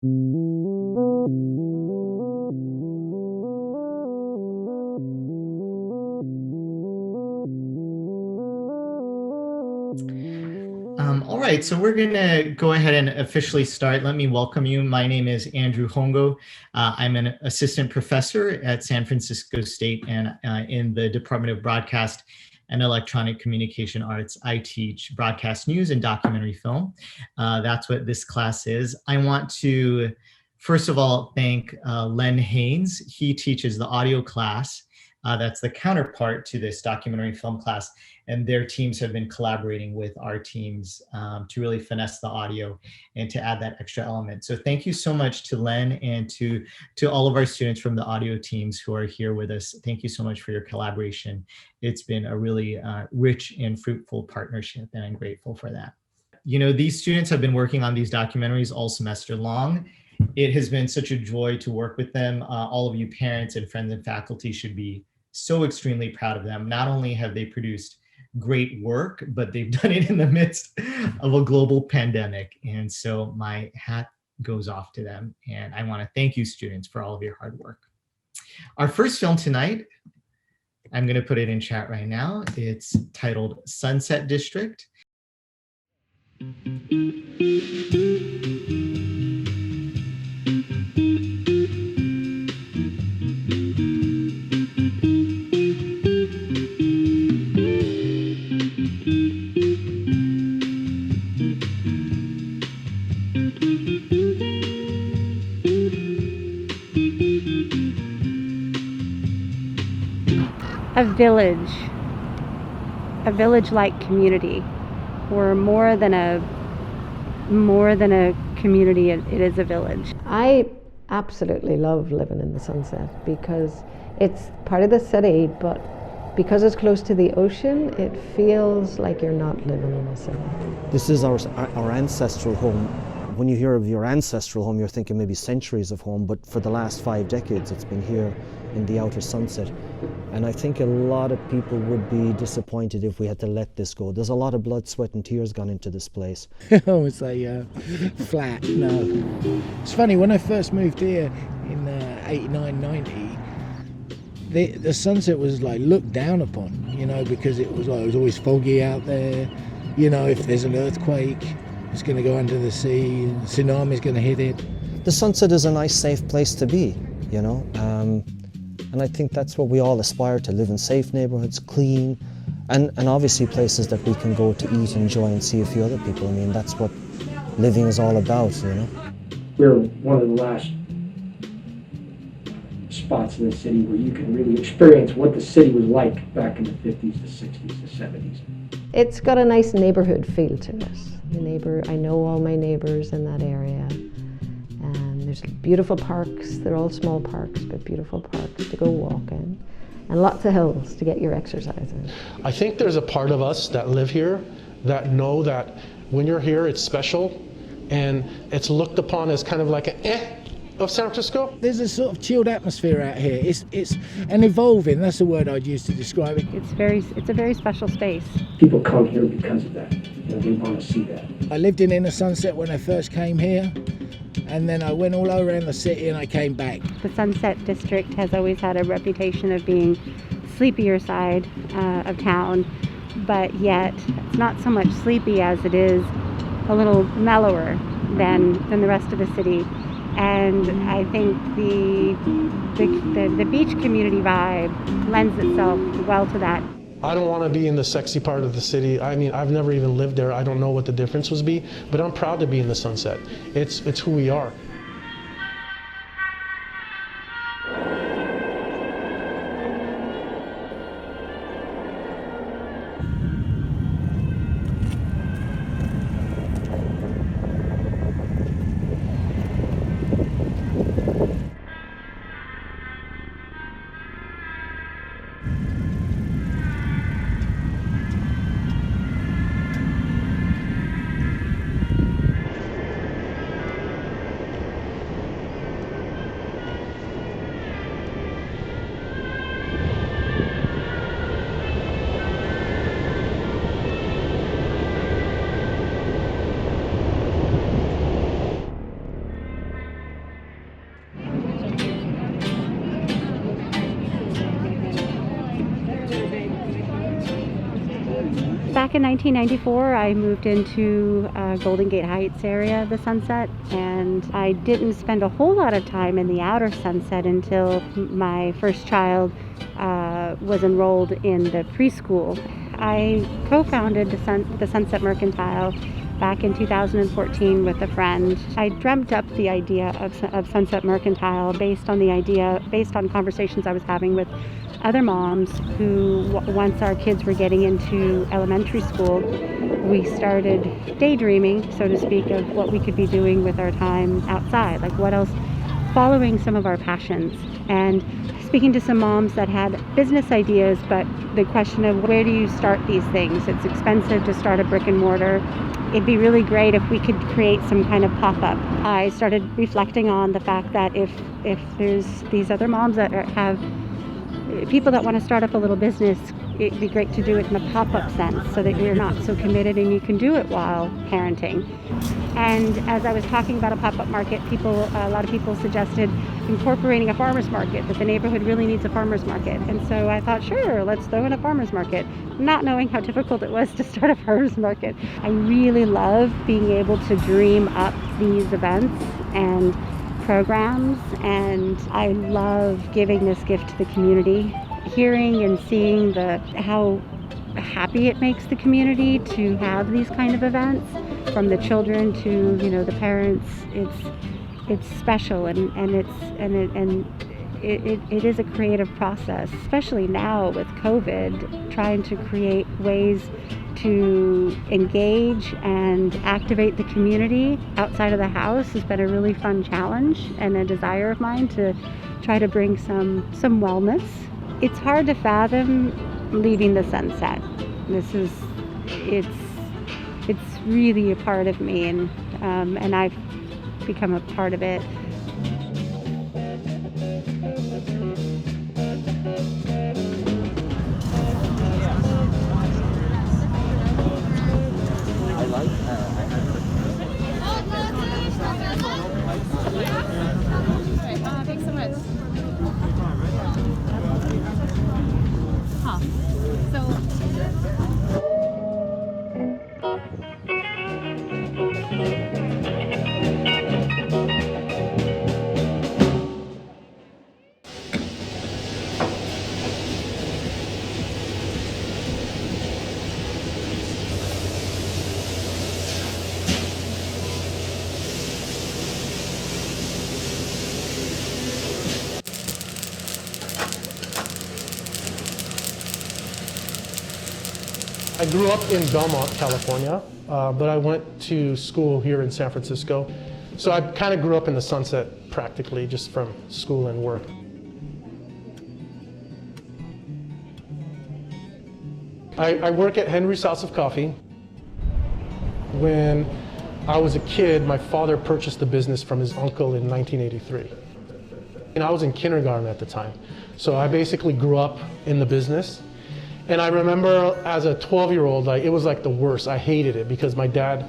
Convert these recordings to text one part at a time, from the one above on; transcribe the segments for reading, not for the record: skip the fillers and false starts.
All right, so we're going to go ahead and officially start. Let me welcome you. My name is Andrew Hongo. I'm an assistant professor at San Francisco State and in the Department of Broadcast and Electronic Communication Arts. I teach broadcast news and documentary film. That's what this class is. I want to, first of all, thank Len Haynes. He teaches the audio class. That's the counterpart to this documentary film class. And their teams have been collaborating with our teams to really finesse the audio and to add that extra element. So thank you so much to Len and to all of our students from the audio teams who are here with us. Thank you so much for your collaboration. It's been a really rich and fruitful partnership, and I'm grateful for that. You know, these students have been working on these documentaries all semester long. It has been such a joy to work with them. All of you parents and friends and faculty should be so extremely proud of them. Not only have they produced great work, but they've done it in the midst of a global pandemic. And so my hat goes off to them. And I want to thank you, students, for all of your hard work. Our first film tonight, I'm going to put it in chat right now. It's titled Sunset District. A village-like community. We're more than a community, it is a village. I absolutely love living in the Sunset because it's part of the city, but because it's close to the ocean, it feels like you're not living in a city. This is our ancestral home. When you hear of your ancestral home, you're thinking maybe centuries of home, but for the last 5 decades, it's been here in the outer Sunset. And I think a lot of people would be disappointed if we had to let this go. There's a lot of blood, sweat and tears gone into this place. Oh, it's a flat, no. It's funny, when I first moved here in 89, 90, the Sunset was like looked down upon, you know, because it was always foggy out there. You know, if there's an earthquake, it's going to go under the sea, tsunami's going to hit it. The Sunset is a nice, safe place to be, you know. And I think that's what we all aspire to, live in safe neighborhoods, clean, and obviously places that we can go to eat, enjoy, and see a few other people. I mean, that's what living is all about, you know. We're one of the last spots in the city where you can really experience what the city was like back in the 50s, the 60s, the 70s. It's got a nice neighborhood feel to it. I know all my neighbors in that area. There's beautiful parks. They're all small parks, but beautiful parks to go walk in. And lots of hills to get your exercise in. I think there's a part of us that live here that know that when you're here, it's special and it's looked upon as kind of like of San Francisco. There's a sort of chilled atmosphere out here. It's an evolving, that's the word I'd use to describe it. It's a very special space. People come here because of that. You know, they want to see that. I lived in the Sunset when I first came here, and then I went all around the city and I came back. The Sunset District has always had a reputation of being sleepier side of town, but yet it's not so much sleepy as it is a little mellower than the rest of the city. And I think the beach community vibe lends itself well to that. I don't want to be in the sexy part of the city. I mean, I've never even lived there. I don't know what the difference would be, but I'm proud to be in the Sunset. It's who we are. Back in 1994, I moved into Golden Gate Heights area of the Sunset, and I didn't spend a whole lot of time in the outer Sunset until my first child was enrolled in the preschool. I co-founded the Sunset Mercantile back in 2014 with a friend. I dreamt up the idea of Sunset Mercantile based on conversations I was having with other moms who, once our kids were getting into elementary school, we started daydreaming, so to speak, of what we could be doing with our time outside, like what else, following some of our passions. And speaking to some moms that had business ideas, but the question of where do you start these things? It's expensive to start a brick and mortar. It'd be really great if we could create some kind of pop-up. I started reflecting on the fact that if there's these other moms that have people that want to start up a little business, it'd be great to do it in a pop-up sense so that you're not so committed and you can do it while parenting. And as I was talking about a pop-up market, a lot of people suggested incorporating a farmer's market, that the neighborhood really needs a farmer's market. And so I thought, sure, let's throw in a farmer's market, not knowing how difficult it was to start a farmer's market. I really love being able to dream up these events and programs, and I love giving this gift to the community, hearing and seeing how happy it makes the community to have these kind of events, from the children to the parents. It's special, and it is a creative process, especially now with COVID, trying to create ways to engage and activate the community outside of the house has been a really fun challenge and a desire of mine to try to bring some wellness. It's hard to fathom leaving the Sunset. It's really a part of me, and I've become a part of it. Thanks so much. I grew up in Belmont, California, but I went to school here in San Francisco. So I kind of grew up in the Sunset practically, just from school and work. I work at Henry's House of Coffee. When I was a kid, my father purchased the business from his uncle in 1983. And I was in kindergarten at the time. So I basically grew up in the business. And I remember as a 12-year-old, it was like the worst. I hated it because my dad,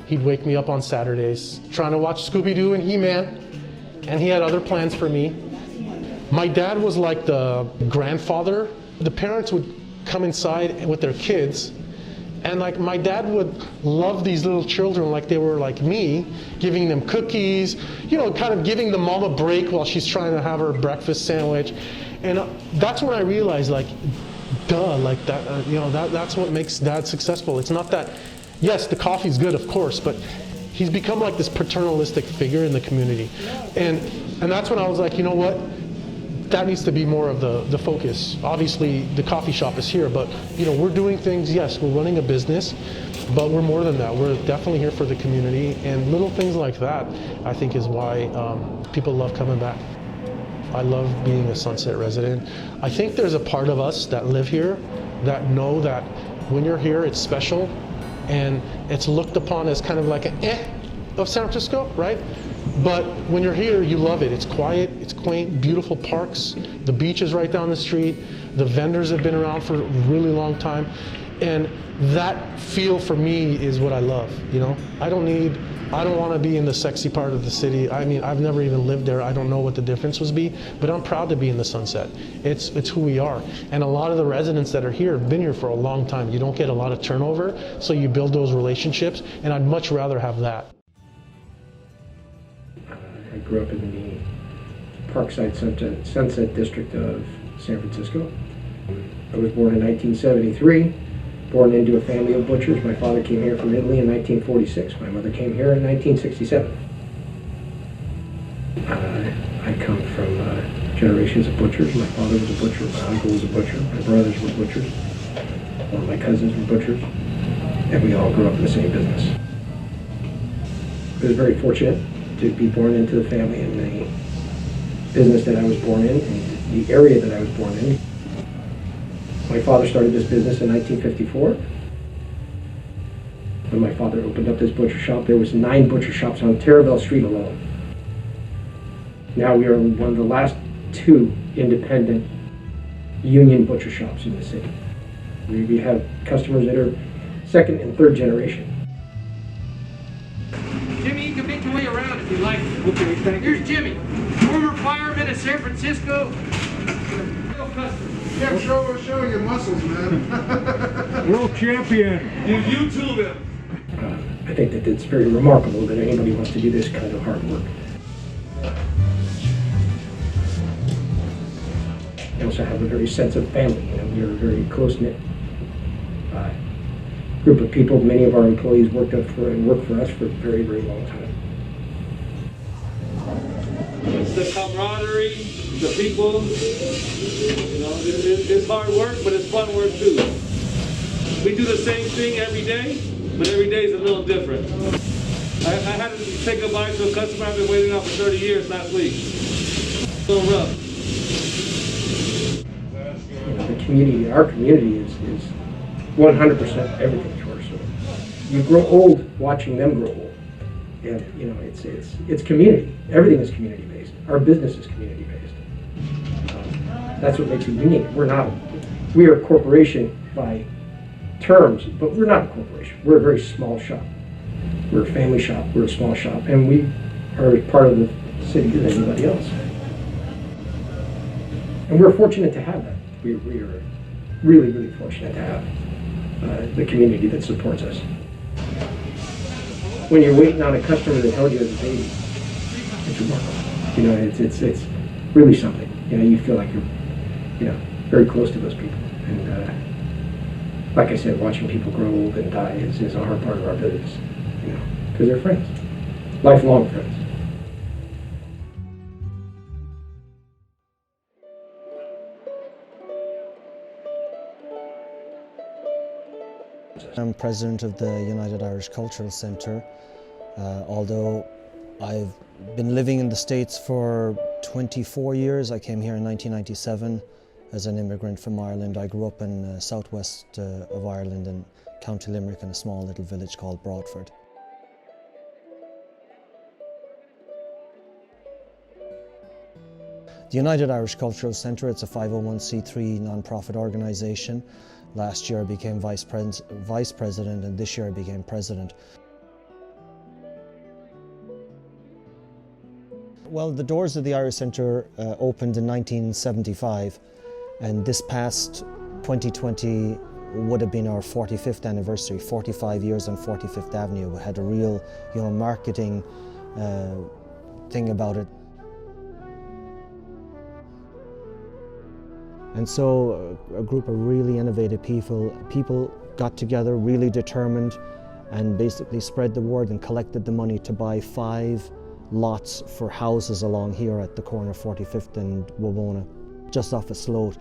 he'd wake me up on Saturdays trying to watch Scooby-Doo and He-Man, and he had other plans for me. My dad was like the grandfather. The parents would come inside with their kids, and my dad would love these little children like they were like me, giving them cookies, kind of giving the mom a break while she's trying to have her breakfast sandwich. And that's when I realized that's what makes Dad successful. It's not that, yes, the coffee's good, of course, but he's become like this paternalistic figure in the community. And that's when I was like, you know what? That needs to be more of the focus. Obviously, the coffee shop is here, but we're doing things, yes, we're running a business, but we're more than that. We're definitely here for the community, and little things like that, I think, is why people love coming back. I love being a Sunset resident. I think there's a part of us that live here that know that when you're here, it's special, and it's looked upon as kind of like an of San Francisco, right? But when you're here, you love it. It's quiet, it's quaint, beautiful parks. The beach is right down the street. The vendors have been around for a really long time. And that feel for me is what I love, you know? I don't want to be in the sexy part of the city. I mean, I've never even lived there. I don't know what the difference would be, but I'm proud to be in the Sunset. It's who we are. And a lot of the residents that are here have been here for a long time. You don't get a lot of turnover, so you build those relationships, and I'd much rather have that. I grew up in the Parkside Sunset District of San Francisco. I was born in 1973, born into a family of butchers. My father came here from Italy in 1946. My mother came here in 1967. I come from generations of butchers. My father was a butcher, my uncle was a butcher, my brothers were butchers, one of my cousins were butchers, and we all grew up in the same business. I was very fortunate to be born into the family and the business that I was born in and the area that I was born in. My father started this business in 1954. When my father opened up this butcher shop, there was 9 butcher shops on Terraville Street alone. Now we are one of the last 2 independent union butcher shops in the city. We have customers that are 2nd and 3rd generation. Jimmy, you can make your way around if you like. Okay, thank you. Here's Jimmy, former fireman in San Francisco. Yeah, show your muscles, man. World champion. You YouTube him. I think that it's very remarkable that anybody wants to do this kind of hard work. We also have a very sense of family. You know, we are a very close-knit group of people. Many of our employees work for us for a very, very long time. It's the camaraderie, the people. You know, it's hard work, but it's fun work too. We do the same thing every day, but every day is a little different. I had to say goodbye to a customer I've been waiting on for 30 years last week. A little rough. You know, the community, our community is 100% everything to us. So you grow old watching them grow old. And you know, it's community. Everything is community based. Our business is community based. That's what makes it unique. We are a corporation by terms, but we're not a corporation. We're a very small shop. We're a family shop. We're a small shop, and we are as part of the city as anybody else. And we're fortunate to have that. We are really, really fortunate to have the community that supports us. When you're waiting on a customer that held you as a baby, it's remarkable. You know, it's really something. You know, you feel like you're, you know, very close to those people. And like I said, watching people grow old and die is a hard part of our business. You know, because they're friends, lifelong friends. I'm president of the United Irish Cultural Centre. Although I've been living in the States for 24 years, I came here in 1997 as an immigrant from Ireland. I grew up in southwest of Ireland in County Limerick in a small little village called Broadford. The United Irish Cultural Centre, it's a 501c3 non-profit organisation. Last year I became vice president and this year I became president. Well, the doors of the Irish Centre opened in 1975, and this past 2020 would have been our 45th anniversary, 45 years on 45th Avenue. We had a real, you know, marketing thing about it. And so a group of really innovative people got together, really determined, and basically spread the word and collected the money to buy 5 lots for houses along here at the corner of 45th and Wawona, just off a sloat.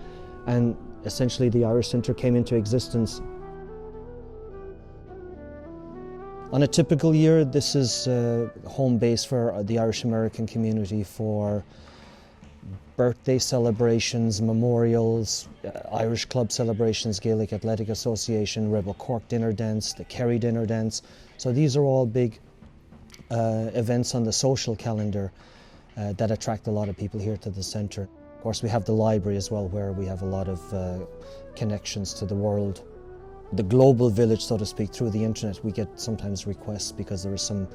And essentially the Irish Centre came into existence. On a typical year, this is home base for the Irish American community for birthday celebrations, memorials, Irish club celebrations, Gaelic Athletic Association, Rebel Cork dinner dance, the Kerry dinner dance. So these are all big events on the social calendar that attract a lot of people here to the centre. Of course, we have the library as well, where we have a lot of connections to the world the global village, so to speak, through the internet. We get sometimes requests because there are some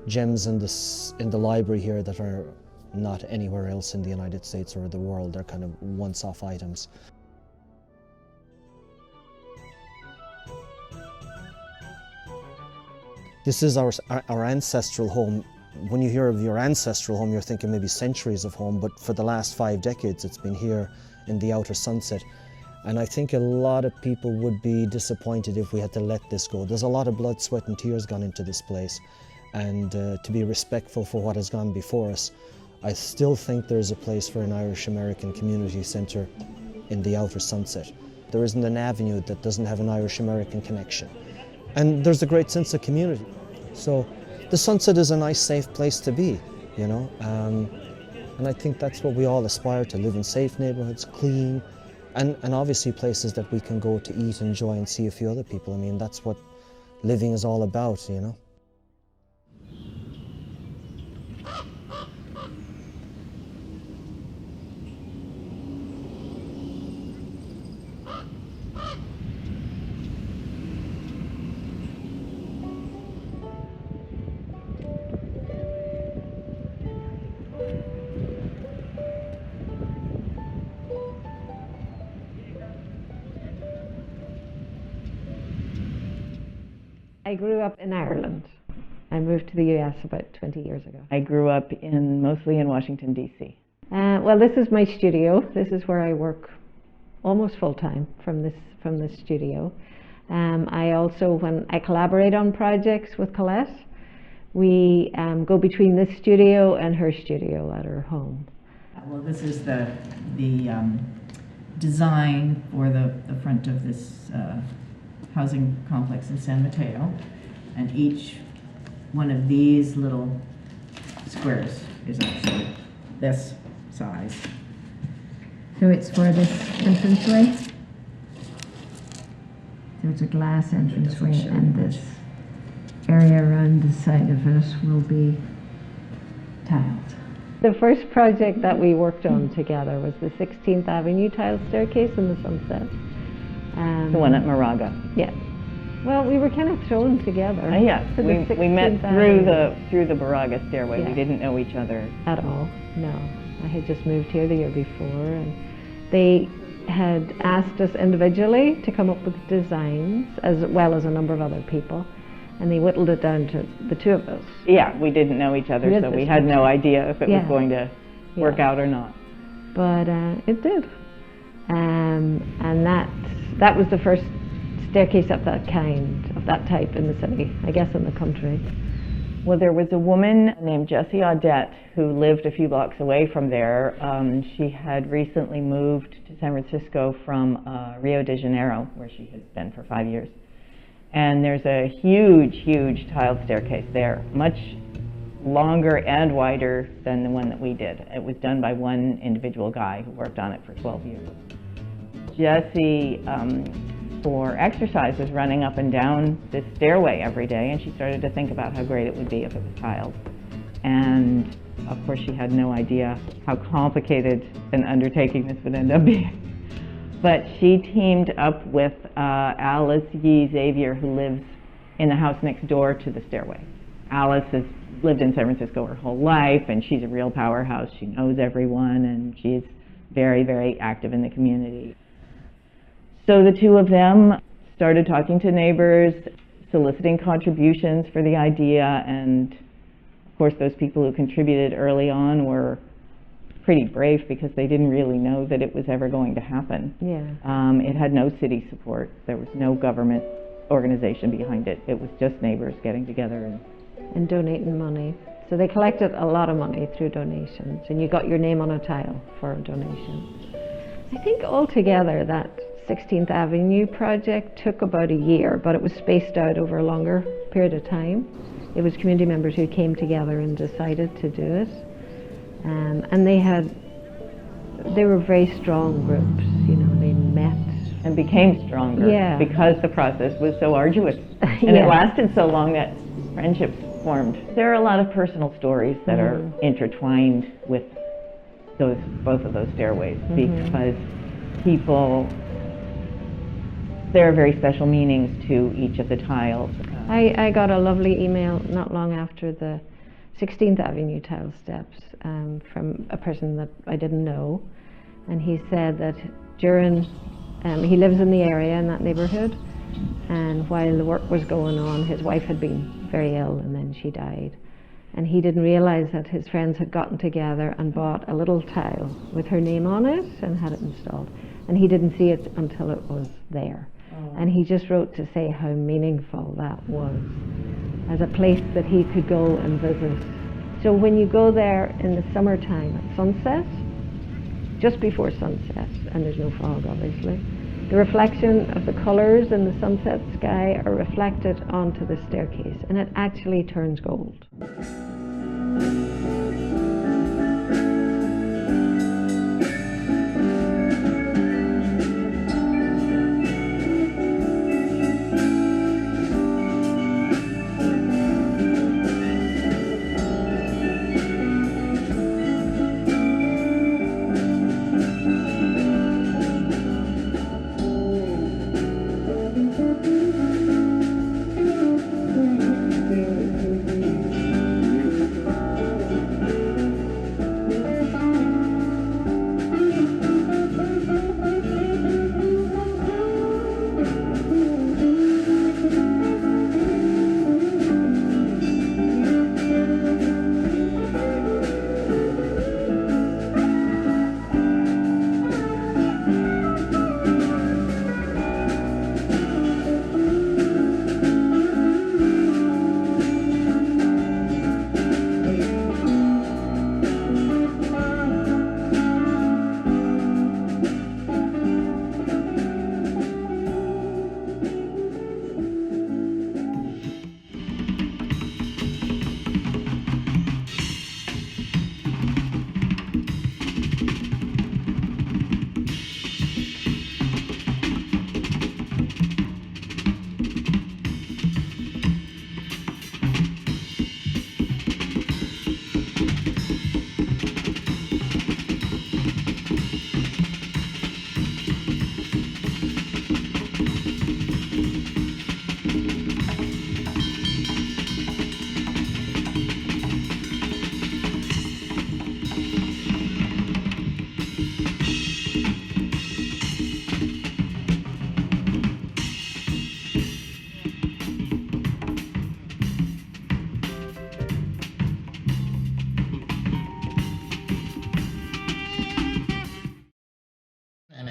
gems in the library here that are not anywhere else in the United States or the world. They're kind of once-off items. This is our ancestral home. When you hear of your ancestral home, you're thinking maybe centuries of home, but for the last 5 decades, it's been here in the outer sunset. And I think a lot of people would be disappointed if we had to let this go. There's a lot of blood, sweat and tears gone into this place. And to be respectful for what has gone before us, I still think there's a place for an Irish-American community centre in the outer sunset. There isn't an avenue that doesn't have an Irish-American connection. And there's a great sense of community. So the sunset is a nice, safe place to be, you know. And I think that's what we all aspire to, live in safe neighbourhoods, clean, and obviously places that we can go to eat, enjoy and see a few other people. I mean, that's what living is all about, you know. I grew up in Ireland. I moved to the US about 20 years ago. I grew up mostly in Washington, D.C. Well, this is my studio. This is where I work almost full-time from this studio. I also, when I collaborate on projects with Colette, we go between this studio and her studio at her home. Well, this is the design for the front of this housing complex in San Mateo, and each one of these little squares is actually this size. So it's for this entranceway. There's a glass entranceway, and this area around the side of it will be tiled. The first project that we worked on together was the 16th Avenue tile staircase in the sunset. The one at Moraga. Yeah. Well, we were kind of thrown together. Yes, we met through the Moraga stairway. Yeah. We didn't know each other At all, no. I had just moved here the year before, and they had asked us individually to come up with designs, as well as a number of other people, and they whittled it down to the two of us. Yeah, we didn't know each other, so we had no idea if it was going to work out or not. But it did. And that was the first staircase of that kind, of that type in the city, I guess in the country. Well, there was a woman named Jessie Audette who lived a few blocks away from there. She had recently moved to San Francisco from Rio de Janeiro, where she had been for 5 years. And there's a huge, huge tiled staircase there, much longer and wider than the one that we did. It was done by one individual guy who worked on it for 12 years. Jessie, for exercise, was running up and down this stairway every day, and she started to think about how great it would be if it was tiled. And of course, she had no idea how complicated an undertaking this would end up being. But she teamed up with Alice Yee Xavier, who lives in the house next door to the stairway. Alice has lived in San Francisco her whole life, and she's a real powerhouse. She knows everyone, and she's very, very active in the community. So the two of them started talking to neighbors, soliciting contributions for the idea, and of course those people who contributed early on were pretty brave because they didn't really know that it was ever going to happen. Yeah. It had no city support. There was no government organization behind it. It was just neighbors getting together and donating money. So they collected a lot of money through donations, and you got your name on a tile for a donation. I think altogether that 16th Avenue project took about a year, but it was spaced out over a longer period of time. It was community members who came together and decided to do it. And they were very strong groups, you know, they met. And became stronger because the process was so arduous. And it lasted so long that friendships formed. There are a lot of personal stories that are intertwined with both of those stairways, because people there are very special meanings to each of the tiles. I got a lovely email not long after the 16th Avenue tile steps from a person that I didn't know, and he said that during, he lives in the area in that neighborhood, and while the work was going on, his wife had been very ill and then she died. And he didn't realize that his friends had gotten together and bought a little tile with her name on it and had it installed. And he didn't see it until it was there. And he just wrote to say how meaningful that was as a place that he could go and visit. So when you go there in the summertime at sunset, just before sunset, and there's no fog obviously, the reflection of the colors in the sunset sky are reflected onto the staircase, and it actually turns gold.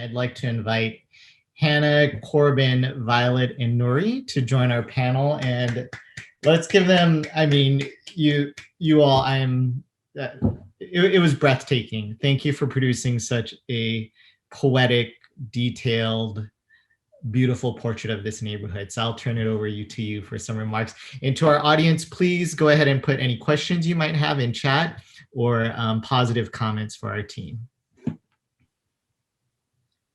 I'd like to invite Hannah, Corbin, Violet, and Nuri to join our panel. And let's give them, I mean, you all, it was breathtaking. Thank you for producing such a poetic, detailed, beautiful portrait of this neighborhood. So I'll turn it over to you for some remarks. And to our audience, please go ahead and put any questions you might have in chat or positive comments for our team.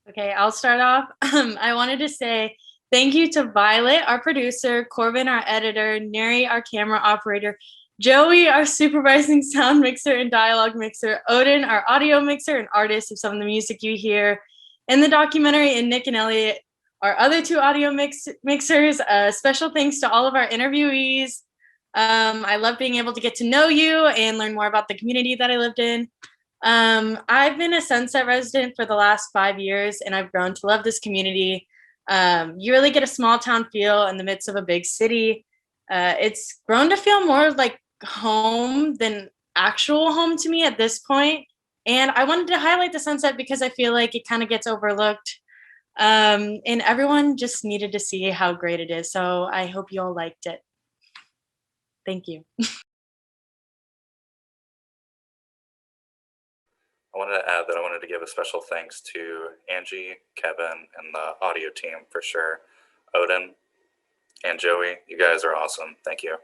Okay, I'll start off. I wanted to say thank you to Violet, our producer, Corbin, our editor, Neri, our camera operator, Joey, our supervising sound mixer and dialogue mixer, Odin, our audio mixer and artist of some of the music you hear in the documentary, and Nick and Elliot, our other two audio mixers. Special thanks to all of our interviewees. I love being able to get to know you and learn more about the community that I lived in. I've been a Sunset resident for the last 5 years, and I've grown to love this community. You really get a small town feel in the midst of a big city. It's grown to feel more like home than actual home to me at this point. And I wanted to highlight the Sunset because I feel like it kind of gets overlooked. And everyone just needed to see how great it is. So I hope you all liked it. Thank you. I wanted to add that I wanted to give a special thanks to Angie, Kevin, and the audio team for sure. Odin and Joey, you guys are awesome. Thank you.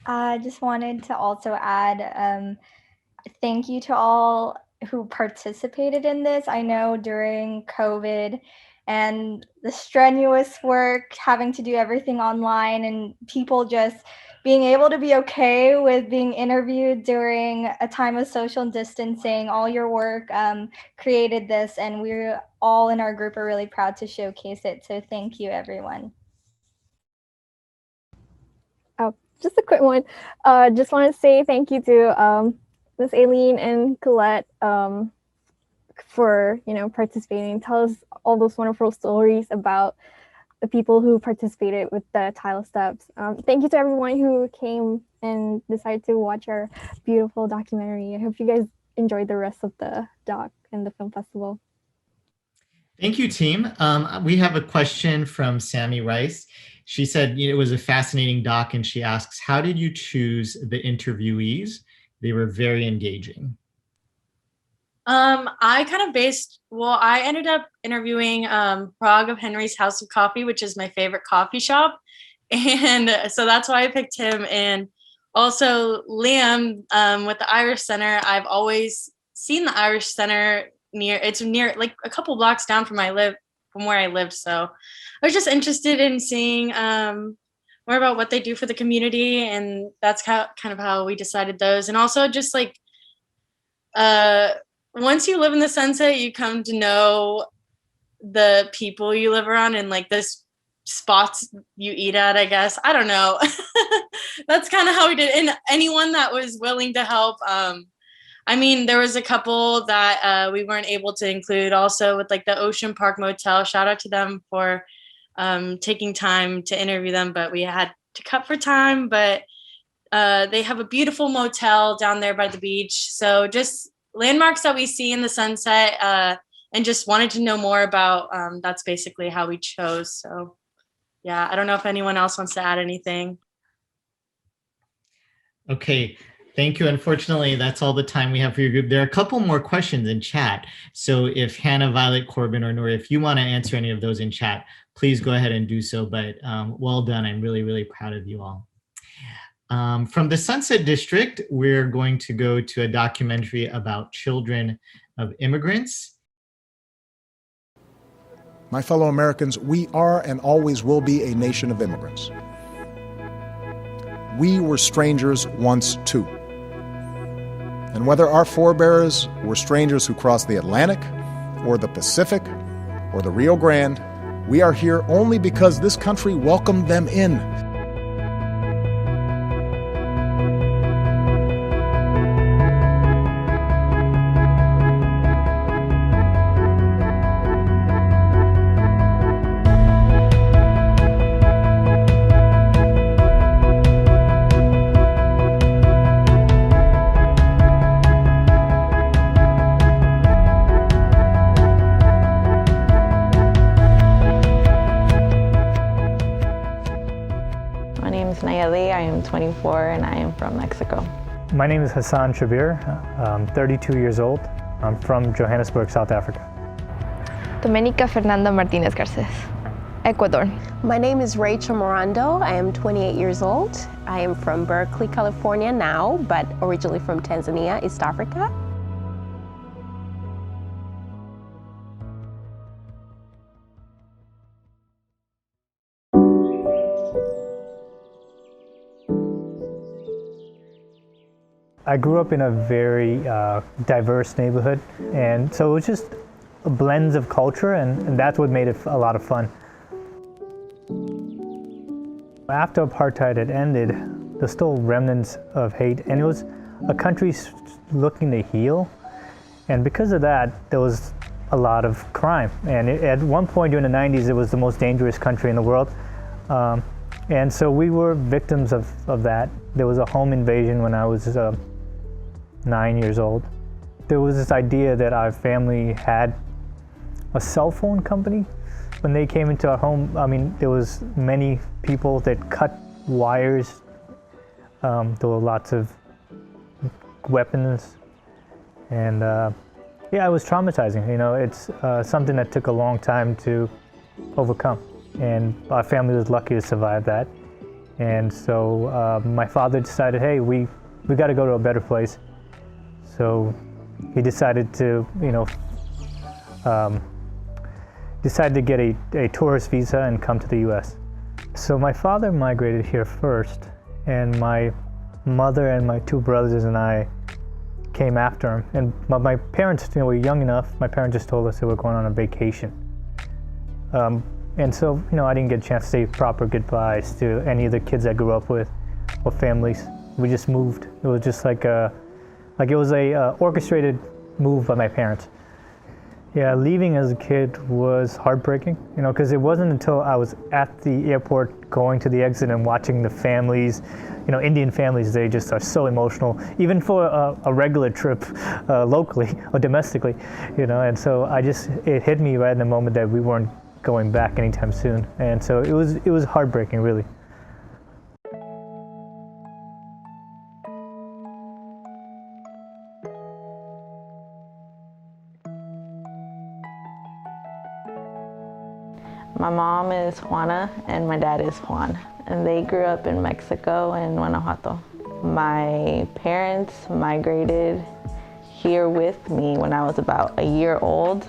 I just wanted to also add thank you to all who participated in this. I know during COVID and the strenuous work, having to do everything online, and people just being able to be okay with being interviewed during a time of social distancing. All your work created this, and we're all in our group are really proud to showcase it. So thank you, everyone. Just a quick one. Just want to say thank you to Ms. Aileen and Colette for participating. Tell us all those wonderful stories about the people who participated with the tile steps. Thank you to everyone who came and decided to watch our beautiful documentary. I hope you guys enjoyed the rest of the doc and the film festival. Thank you, team. We have a question from Sammy Rice. She said it was a fascinating doc, and she asks, how did you choose the interviewees? They were very engaging. I ended up interviewing Prague of Henry's House of Coffee, which is my favorite coffee shop. And so that's why I picked him. And also Liam with the Irish Center. I've always seen the Irish Center near like a couple blocks down from where I lived. So I was just interested in seeing more about what they do for the community. And that's kind of how we decided those. And also just like, once you live in the Sunset, you come to know the people you live around and like this spots you eat at, I guess. I don't know. That's kind of how we did it. And anyone that was willing to help. I mean, there was a couple that we weren't able to include also with like the Ocean Park Motel. Shout out to them for taking time to interview them, but we had to cut for time. But they have a beautiful motel down there by the beach. So just landmarks that we see in the Sunset and just wanted to know more about. That's basically how we chose. So yeah, I don't know if anyone else wants to add anything. Okay, thank you. Unfortunately, that's all the time we have for your group. There are a couple more questions in chat. So if Hannah, Violet, Corbin, or Nora, if you want to answer any of those in chat, please go ahead and do so. But well done. I'm really, really proud of you all. From the Sunset District, we're going to go to a documentary about children of immigrants. My fellow Americans, we are and always will be a nation of immigrants. We were strangers once too. And whether our forebears were strangers who crossed the Atlantic or the Pacific or the Rio Grande, we are here only because this country welcomed them in. I am 24 and I am from Mexico. My name is Hassan Shabir. I'm 32 years old. I'm from Johannesburg, South Africa. Domenica Fernanda Martinez Garces, Ecuador. My name is Rachel Morando. I am 28 years old. I am from Berkeley, California now, but originally from Tanzania, East Africa. I grew up in a very diverse neighborhood, and so it was just blends of culture, and that's what made it a lot of fun. After apartheid had ended, there's still remnants of hate, and it was a country looking to heal, and because of that, there was a lot of crime. And at one point during the 90s, it was the most dangerous country in the world. And so we were victims of that. There was a home invasion when I was 9 years old. There was this idea that our family had a cell phone company. When they came into our home, I mean, there was many people that cut wires. There were lots of weapons. And yeah, it was traumatizing. You know, it's something that took a long time to overcome. And our family was lucky to survive that. And so my father decided, hey, we got to go to a better place. So he decided to, you know, decided to get a tourist visa and come to the U.S. So my father migrated here first, and my mother and my two brothers and I came after him. And my parents, were young enough. My parents just told us they were going on a vacation. And so, I didn't get a chance to say proper goodbyes to any of the kids I grew up with or families. We just moved. It was just like it was a orchestrated move by my parents. Yeah, leaving as a kid was heartbreaking, because it wasn't until I was at the airport going to the exit and watching the families, Indian families, they just are so emotional, even for a regular trip locally or domestically, and so it hit me right in the moment that we weren't going back anytime soon. And so it was heartbreaking, really. My mom is Juana and my dad is Juan, and they grew up in Mexico and Guanajuato. My parents migrated here with me when I was about a year old,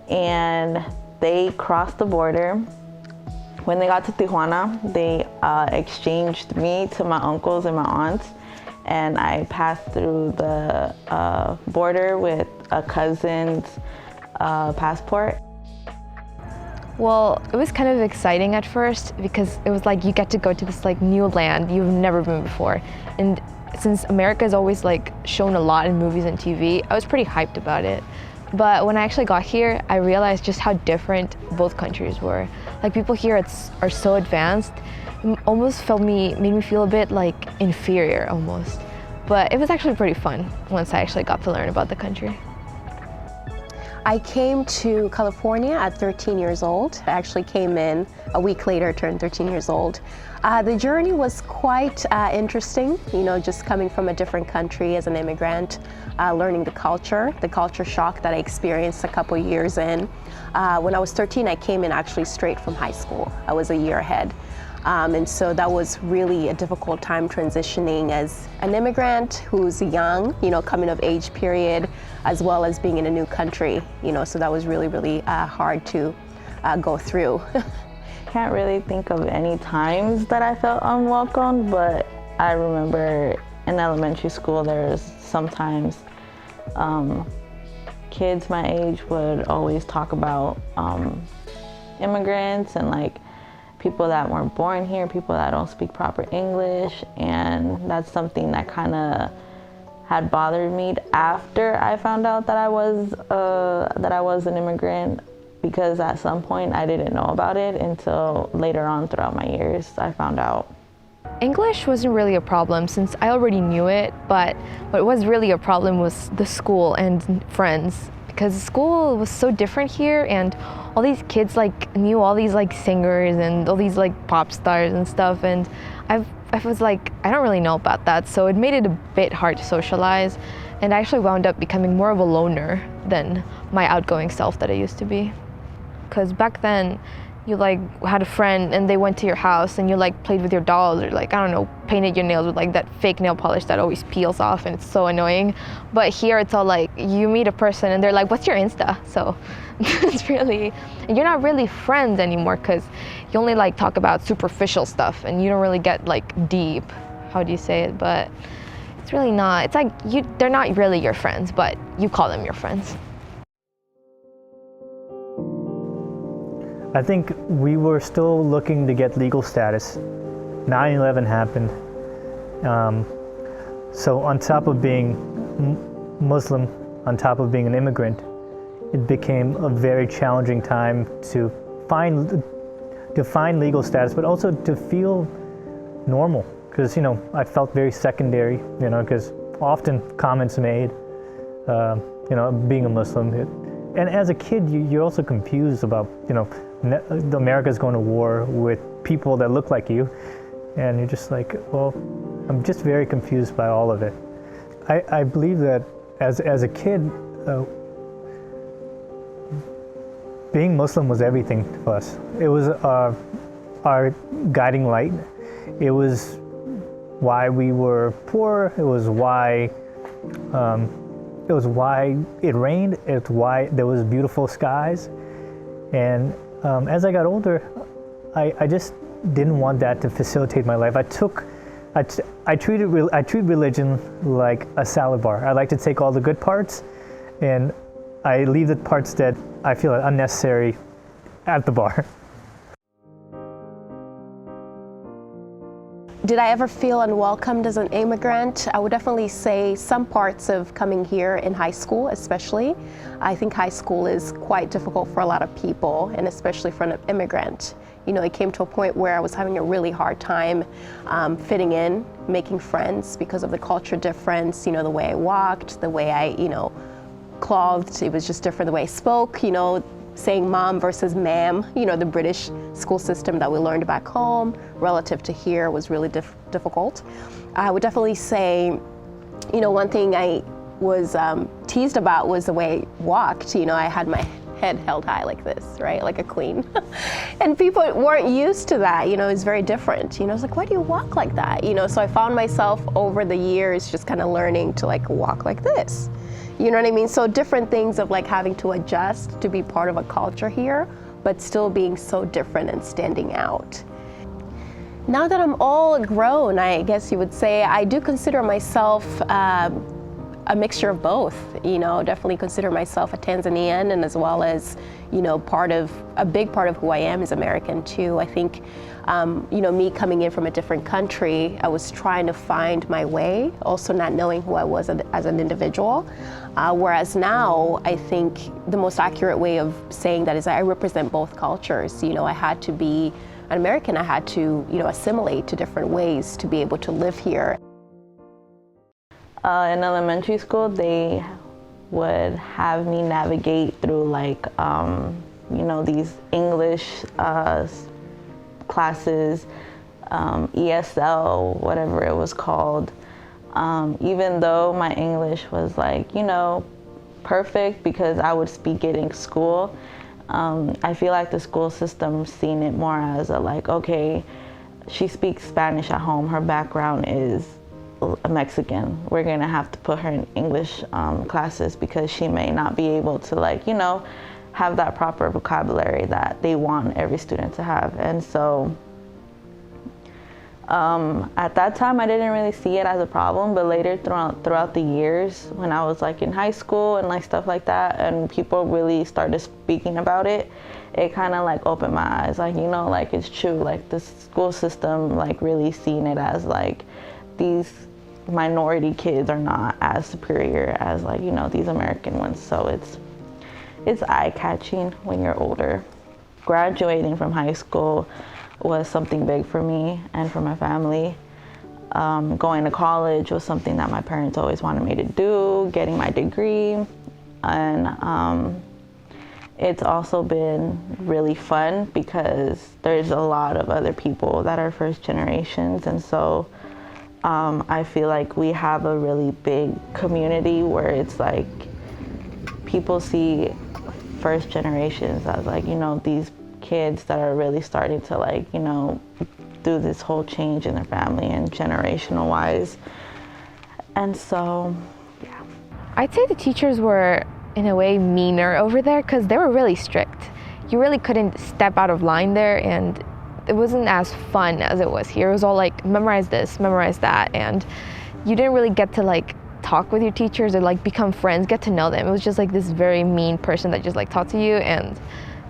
and they crossed the border. When they got to Tijuana, they exchanged me to my uncles and my aunts, and I passed through the border with a cousin's passport. Well, it was kind of exciting at first because it was like you get to go to this new land you've never been before. And since America is always shown a lot in movies and TV, I was pretty hyped about it. But when I actually got here, I realized just how different both countries were. People here are so advanced, it almost made me feel a bit inferior almost. But it was actually pretty fun once I actually got to learn about the country. I came to California at 13 years old. I actually came in a week later, turned 13 years old. The journey was quite interesting, just coming from a different country as an immigrant, learning the culture shock that I experienced a couple years in. When I was 13, I came in actually straight from high school. I was a year ahead. And so that was really a difficult time transitioning as an immigrant who's young, coming of age period, as well as being in a new country, so that was really, really hard to go through. Can't really think of any times that I felt unwelcome, but I remember in elementary school there's sometimes kids my age would always talk about immigrants and people that weren't born here, people that don't speak proper English, and that's something that kind of had bothered me after I found out that I was an immigrant, because at some point I didn't know about it until later on throughout my years I found out. English wasn't really a problem since I already knew it, but what was really a problem was the school and friends, because school was so different here, and all these kids knew all these singers and all these pop stars and stuff, and I was I don't really know about that, so it made it a bit hard to socialize, and I actually wound up becoming more of a loner than my outgoing self that I used to be. Because back then, you had a friend and they went to your house and you played with your dolls, or I don't know, painted your nails with that fake nail polish that always peels off and it's so annoying. But here it's all you meet a person and they're what's your Insta? So it's really, you're not really friends anymore because you only talk about superficial stuff and you don't really get deep, how do you say it? But it's really not, it's they're not really your friends, but you call them your friends. I think we were still looking to get legal status. 9/11 happened. So on top of being Muslim, on top of being an immigrant, it became a very challenging time to find legal status, but also to feel normal. Because, I felt very secondary, because often comments made, being a Muslim. And as a kid, you're also confused about, America's going to war with people that look like you. And you're just well, I'm just very confused by all of it. I believe that as a kid, being Muslim was everything to us. It was our guiding light. It was why we were poor. It was why it rained. It's why there was beautiful skies. And as I got older, I just didn't want that to facilitate my life. I took I treat religion like a salad bar. I like to take all the good parts, and I leave the parts that I feel are unnecessary at the bar. Did I ever feel unwelcomed as an immigrant? I would definitely say some parts of coming here in high school especially. I think high school is quite difficult for a lot of people, and especially for an immigrant. You know, it came to a point where I was having a really hard time fitting in, making friends because of the culture difference, you know, the way I walked, the way I, you know, clothed. It was just different the way I spoke, you know, saying mom versus ma'am, you know, the British school system that we learned back home relative to here was really difficult. I would definitely say, you know, one thing I was teased about was the way I walked. You know, I had my head held high like this, right, like a queen. And people weren't used to that, you know, it's very different. You know, it's like, why do you walk like that? You know, so I found myself over the years just kind of learning to like walk like this. You know what I mean? So different things of like having to adjust to be part of a culture here, but still being so different and standing out. Now that I'm all grown, I guess you would say, I do consider myself a mixture of both. You know, definitely consider myself a Tanzanian, and as well as, you know, a big part of who I am is American too. I think, you know, me coming in from a different country, I was trying to find my way, also not knowing who I was as an individual. Whereas now, I think the most accurate way of saying that is I represent both cultures. You know, I had to be an American, I had to, you know, assimilate to different ways to be able to live here. In elementary school, they would have me navigate through like, you know, these English classes, ESL, whatever it was called. Even though my English was like, you know, perfect because I would speak it in school, I feel like the school system seen it more as a like, okay, she speaks Spanish at home, her background is a Mexican. We're gonna have to put her in English classes because she may not be able to, like, you know, have that proper vocabulary that they want every student to have. And so at that time I didn't really see it as a problem, but later throughout the years when I was like in high school and like stuff like that, and people really started speaking about it, it kind of like opened my eyes, like, you know, like it's true, like the school system like really seeing it as like these minority kids are not as superior as, like, you know, these American ones. So it's eye-catching when you're older. Graduating from high school was something big for me and for my family. Going to college was something that my parents always wanted me to do, getting my degree. And it's also been really fun because there's a lot of other people that are first generations, and so I feel like we have a really big community where it's like people see first generations as like, you know, these kids that are really starting to like, you know, do this whole change in their family and generational wise. And so, yeah. I'd say the teachers were in a way meaner over there because they were really strict. You really couldn't step out of line there, and it wasn't as fun as it was here. It was all like, memorize this, memorize that, and you didn't really get to like talk with your teachers or like become friends, get to know them. It was just like this very mean person that just like taught to you, and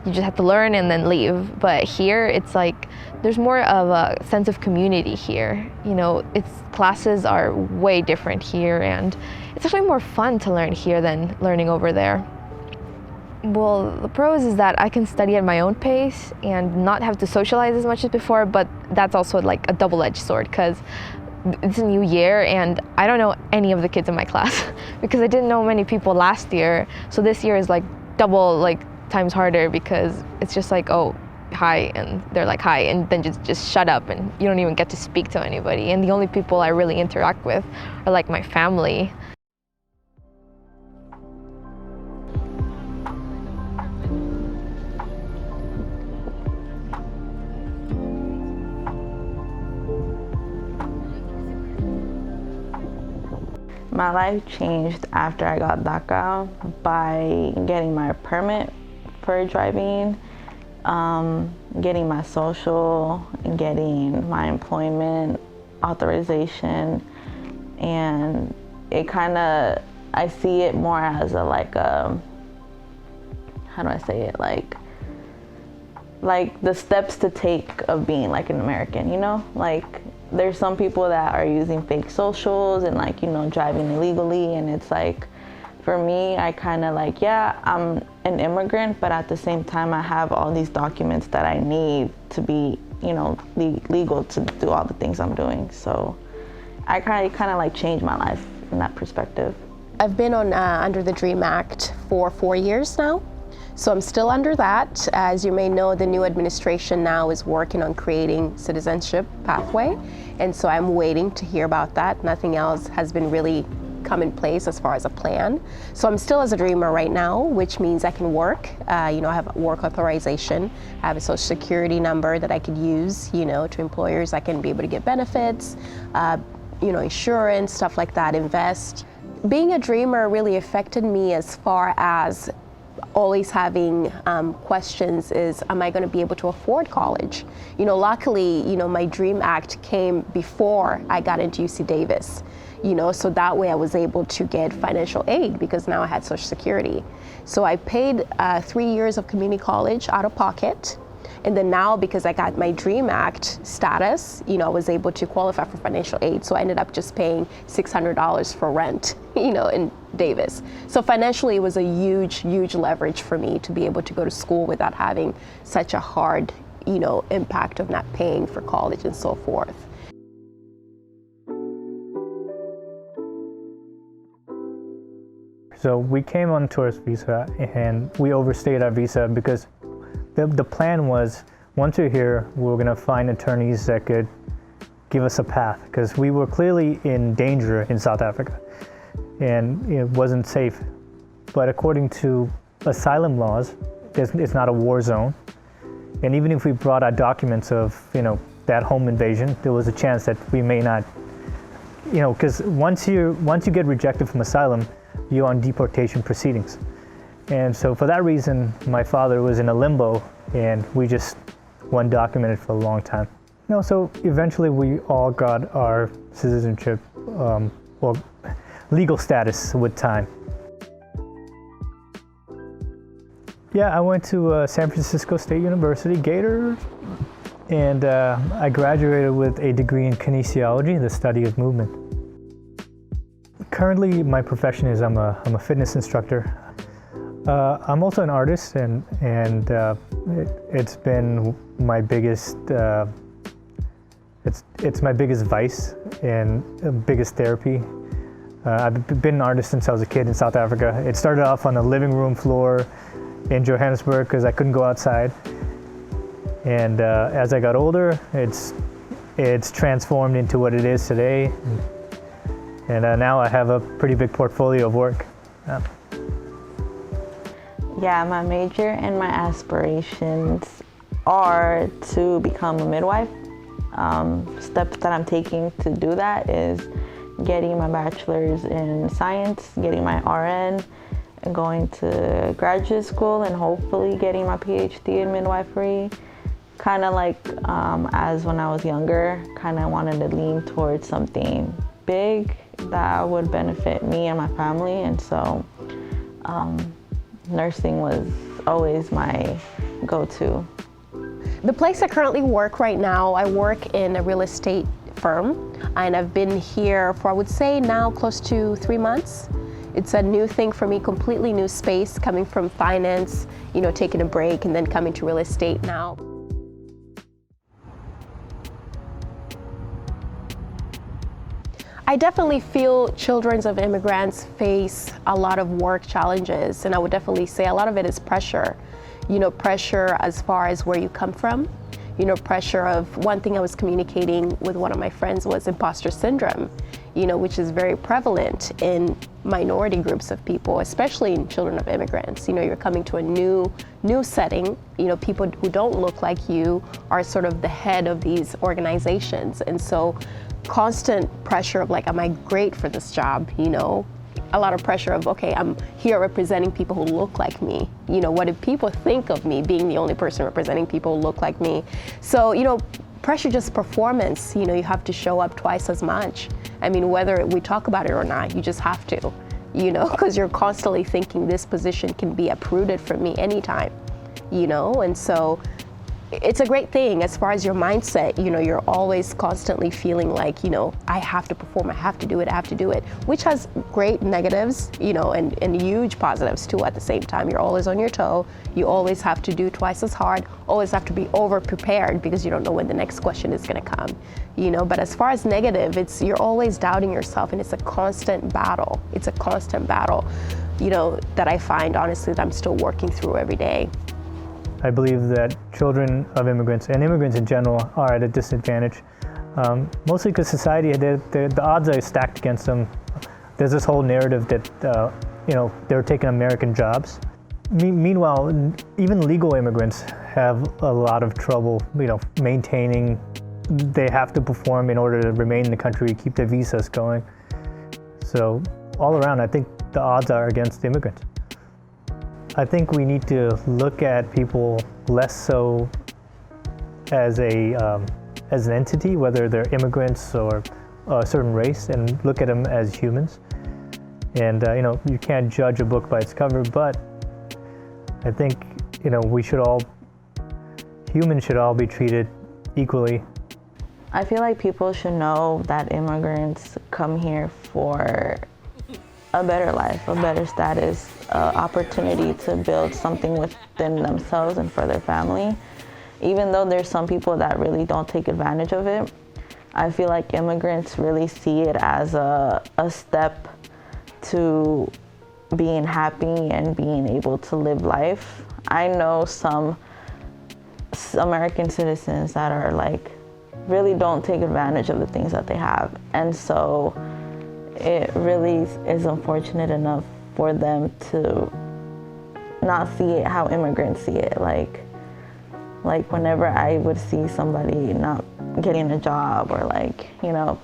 you just have to learn and then leave. But here, it's like, there's more of a sense of community here. You know, classes are way different here, and it's actually more fun to learn here than learning over there. Well, the pros is that I can study at my own pace and not have to socialize as much as before, but that's also like a double-edged sword because it's a new year and I don't know any of the kids in my class because I didn't know many people last year. So this year is like double, like times harder because it's just like, oh, hi, and they're like, hi, and then just shut up and you don't even get to speak to anybody. And the only people I really interact with are like my family. My life changed after I got DACA by getting my permit for driving, getting my social, getting my employment, authorization, and it kind of, I see it more as a like a, how do I say it, like the steps to take of being like an American, you know? Like there's some people that are using fake socials and like, you know, driving illegally, and it's like, for me, I kind of like, yeah, I'm an immigrant, but at the same time, I have all these documents that I need to be, you know, legal to do all the things I'm doing. So I kind of like changed my life in that perspective. I've been on under the DREAM Act for 4 years now. So I'm still under that. As you may know, the new administration now is working on creating citizenship pathway. And so I'm waiting to hear about that. Nothing else has been really come in place as far as a plan. So I'm still as a dreamer right now, which means I can work. You know, I have work authorization. I have a social security number that I could use, you know, to employers. I can be able to get benefits, you know, insurance, stuff like that, invest. Being a dreamer really affected me as far as always having questions is, am I going to be able to afford college? You know, luckily, you know, my DREAM Act came before I got into UC Davis. You know, so that way I was able to get financial aid because now I had Social Security. So I paid 3 years of community college out of pocket. And then now, because I got my DREAM Act status, you know, I was able to qualify for financial aid. So I ended up just paying $600 for rent, you know, in Davis. So financially, it was a huge, huge leverage for me to be able to go to school without having such a hard, you know, impact of not paying for college and so forth. So we came on tourist visa and we overstayed our visa because the plan was, once we're here, we were gonna find attorneys that could give us a path, because we were clearly in danger in South Africa and it wasn't safe. But according to asylum laws, it's not a war zone. And even if we brought our documents of, you know, that home invasion, there was a chance that we may not, you know, because once you get rejected from asylum, you're on deportation proceedings. And so for that reason, my father was in a limbo and we just weren't documented for a long time. You know, so eventually we all got our citizenship or legal status with time. Yeah, I went to San Francisco State University, Gator, and I graduated with a degree in kinesiology, the study of movement. Currently, my profession is I'm a fitness instructor. I'm also an artist, and it's been my biggest it's my biggest vice and biggest therapy. I've been an artist since I was a kid in South Africa. It started off on the living room floor in Johannesburg because I couldn't go outside, and as I got older, it's transformed into what it is today. And now I have a pretty big portfolio of work. Yeah, my major and my aspirations are to become a midwife. Steps that I'm taking to do that is getting my bachelor's in science, getting my RN, and going to graduate school, and hopefully getting my PhD in midwifery. Kind of like as when I was younger, kind of wanted to lean towards something big that would benefit me and my family, and so nursing was always my go-to. The place I currently work right now, I work in a real estate firm, and I've been here for, I would say now, close to 3 months. It's a new thing for me, completely new space, coming from finance, you know, taking a break and then coming to real estate now. I definitely feel children of immigrants face a lot of work challenges, and I would definitely say a lot of it is pressure. You know, pressure as far as where you come from. You know, pressure of, one thing I was communicating with one of my friends was imposter syndrome, you know, which is very prevalent in minority groups of people, especially in children of immigrants. You know, you're coming to a new setting, you know, people who don't look like you are sort of the head of these organizations. And so constant pressure of like, am I great for this job, you know? A lot of pressure of, okay, I'm here representing people who look like me. You know, what do people think of me being the only person representing people who look like me? So, you know, pressure just performance. You know, you have to show up twice as much. I mean, whether we talk about it or not, you just have to, you know, because you're constantly thinking this position can be uprooted from me anytime, you know, and so it's a great thing as far as your mindset. You know, you're always constantly feeling like, you know, I have to perform, I have to do it, I have to do it, which has great negatives, you know, and huge positives too at the same time. You're always on your toe. You always have to do twice as hard, always have to be over prepared because you don't know when the next question is going to come, you know. But as far as negative, it's you're always doubting yourself, and it's a constant battle. It's a constant battle, you know, that I find honestly that I'm still working through every day. I believe that children of immigrants and immigrants in general are at a disadvantage, mostly because society, the odds are stacked against them. There's this whole narrative that, you know, they're taking American jobs. Meanwhile, even legal immigrants have a lot of trouble, you know, maintaining. They have to perform in order to remain in the country, keep their visas going. So all around, I think the odds are against immigrants. I think we need to look at people less so as an entity, whether they're immigrants or a certain race, and look at them as humans. And you know, you can't judge a book by its cover, but I think, you know, humans should all be treated equally. I feel like people should know that immigrants come here for a better life, a better status, opportunity to build something within themselves and for their family. Even though there's some people that really don't take advantage of it, I feel like immigrants really see it as a step to being happy and being able to live life. I know some American citizens that are like, really don't take advantage of the things that they have. And so it really is unfortunate enough for them to not see it how immigrants see it. Like whenever I would see somebody not getting a job or like, you know,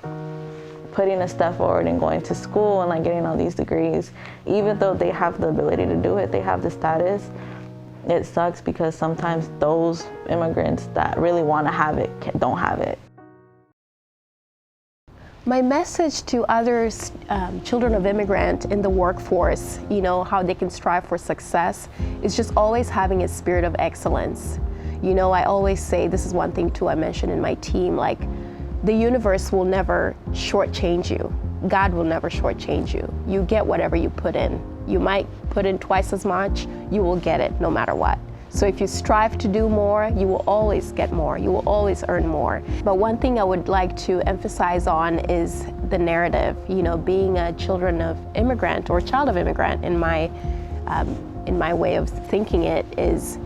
putting a step forward and going to school and like getting all these degrees, even though they have the ability to do it, they have the status, it sucks because sometimes those immigrants that really want to have it don't have it. My message to others, children of immigrant in the workforce, you know, how they can strive for success, is just always having a spirit of excellence. You know, I always say, this is one thing too I mentioned in my team, like the universe will never shortchange you. God will never shortchange you. You get whatever you put in. You might put in twice as much, you will get it no matter what. So if you strive to do more, you will always get more. You will always earn more. But one thing I would like to emphasize on is the narrative. You know, being a children of immigrant or child of immigrant, in my way of thinking it, is,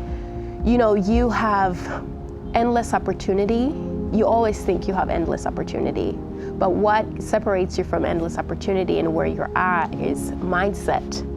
you know, you have endless opportunity. You always think you have endless opportunity. But what separates you from endless opportunity and where you're at is mindset.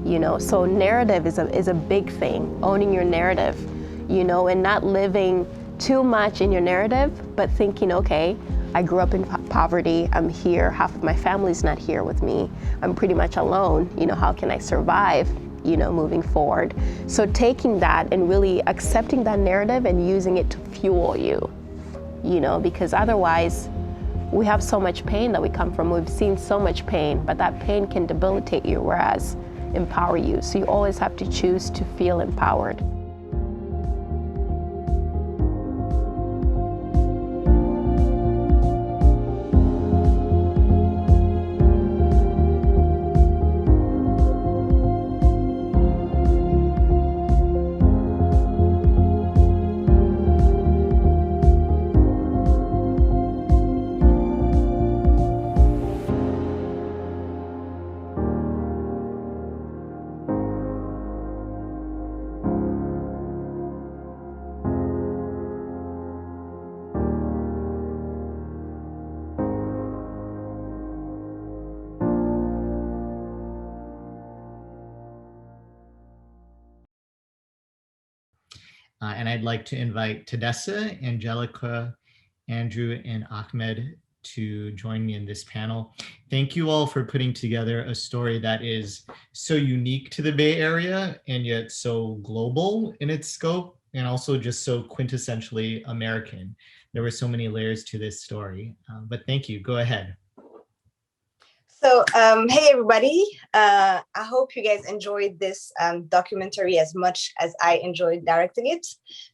You know, so narrative is a big thing, owning your narrative, you know, and not living too much in your narrative, but thinking, okay, I grew up in poverty, I'm here, half of my family's not here with me, I'm pretty much alone, you know, how can I survive, you know, moving forward? So taking that and really accepting that narrative and using it to fuel you, you know, because otherwise we have so much pain that we come from, we've seen so much pain, but that pain can debilitate you, whereas empower you. So you always have to choose to feel empowered. And I'd like to invite Tadessa, Angelica, Andrew, and Ahmed to join me in this panel. Thank you all for putting together a story that is so unique to the Bay Area and yet so global in its scope, and also just so quintessentially American. there were so many layers to this story. But thank you. Go ahead. So, hey everybody. I hope you guys enjoyed this documentary as much as I enjoyed directing it.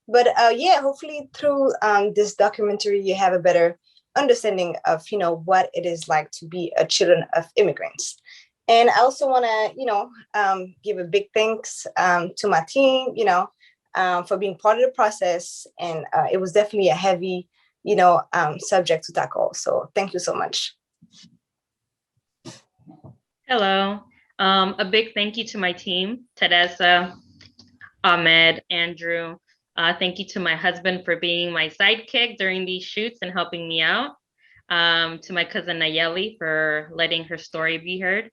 But yeah, hopefully through this documentary, you have a better understanding of, what it is like to be a children of immigrants. And I also want to, give a big thanks to my team, for being part of the process. And it was definitely a heavy, subject to tackle. So thank you so much. Hello. A big thank you to my team, Teresa, Ahmed, Andrew. Thank you to my husband for being my sidekick during these shoots and helping me out. To my cousin Nayeli for letting her story be heard.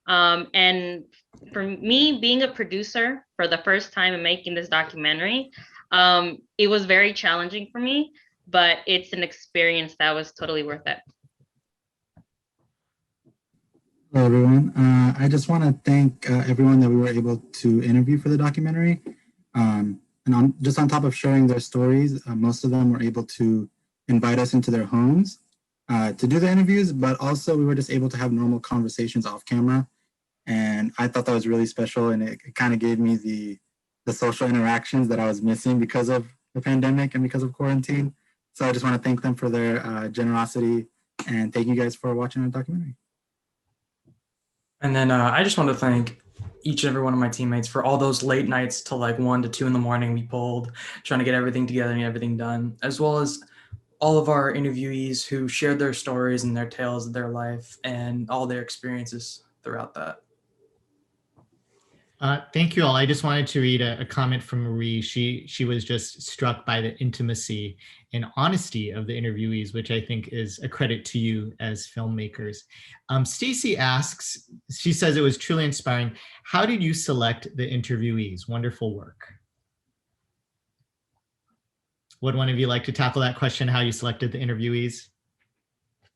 And for me, being a producer for the first time and making this documentary, it was very challenging for me, but it's an experience that was totally worth it. Hello, everyone. I just want to thank everyone that we were able to interview for the documentary. And just on top of sharing their stories, most of them were able to invite us into their homes to do the interviews, but also we were just able to have normal conversations off camera. And I thought that was really special, and it kind of gave me the social interactions that I was missing because of the pandemic and because of quarantine. So I just want to thank them for their generosity, and thank you guys for watching our documentary. And then I just want to thank each and every one of my teammates for all those late nights till like 1 to 2 in the morning we pulled, trying to get everything together and everything done, as well as all of our interviewees who shared their stories and their tales of their life and all their experiences throughout that. Thank you all. I just wanted to read a comment from Marie. She was just struck by the intimacy and honesty of the interviewees, which I think is a credit to you as filmmakers. Stacy asks, she says it was truly inspiring. How did you select the interviewees? Wonderful work. Would one of you like to tackle that question, how you selected the interviewees?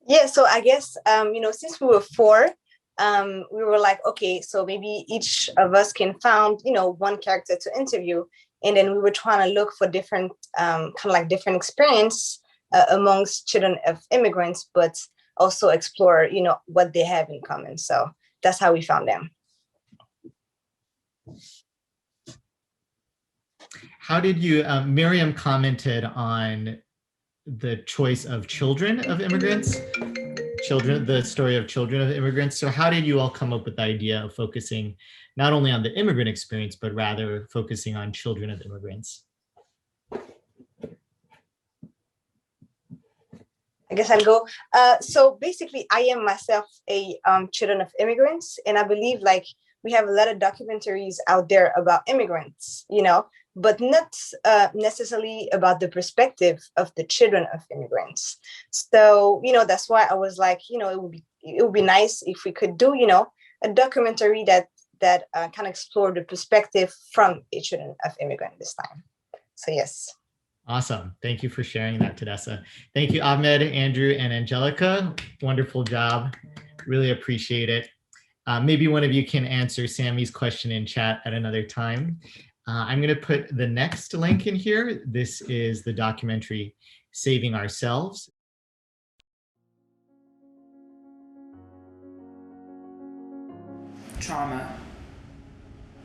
Yeah, so I guess, since we were 4, we were like, okay, so maybe each of us can find, one character to interview. And then we were trying to look for different, different experience amongst children of immigrants, but also explore, what they have in common. So that's how we found them. How did you, Miriam commented on the choice of children of immigrants, the story of children of immigrants. So how did you all come up with the idea of focusing not only on the immigrant experience, but rather focusing on children of immigrants? I guess I'll go. So basically, I am myself a children of immigrants, and I believe we have a lot of documentaries out there about immigrants, but not necessarily about the perspective of the children of immigrants. So, that's why I was like, it would be nice if we could do, a documentary that kind of explore the perspective from a children of immigrant this time. So yes. Awesome. Thank you for sharing that, Teresa. Thank you, Ahmed, Andrew, and Angelica. Wonderful job. Really appreciate it. Maybe one of you can answer Sammy's question in chat at another time. I'm going to put the next link in here. This is the documentary Saving Ourselves. Trauma.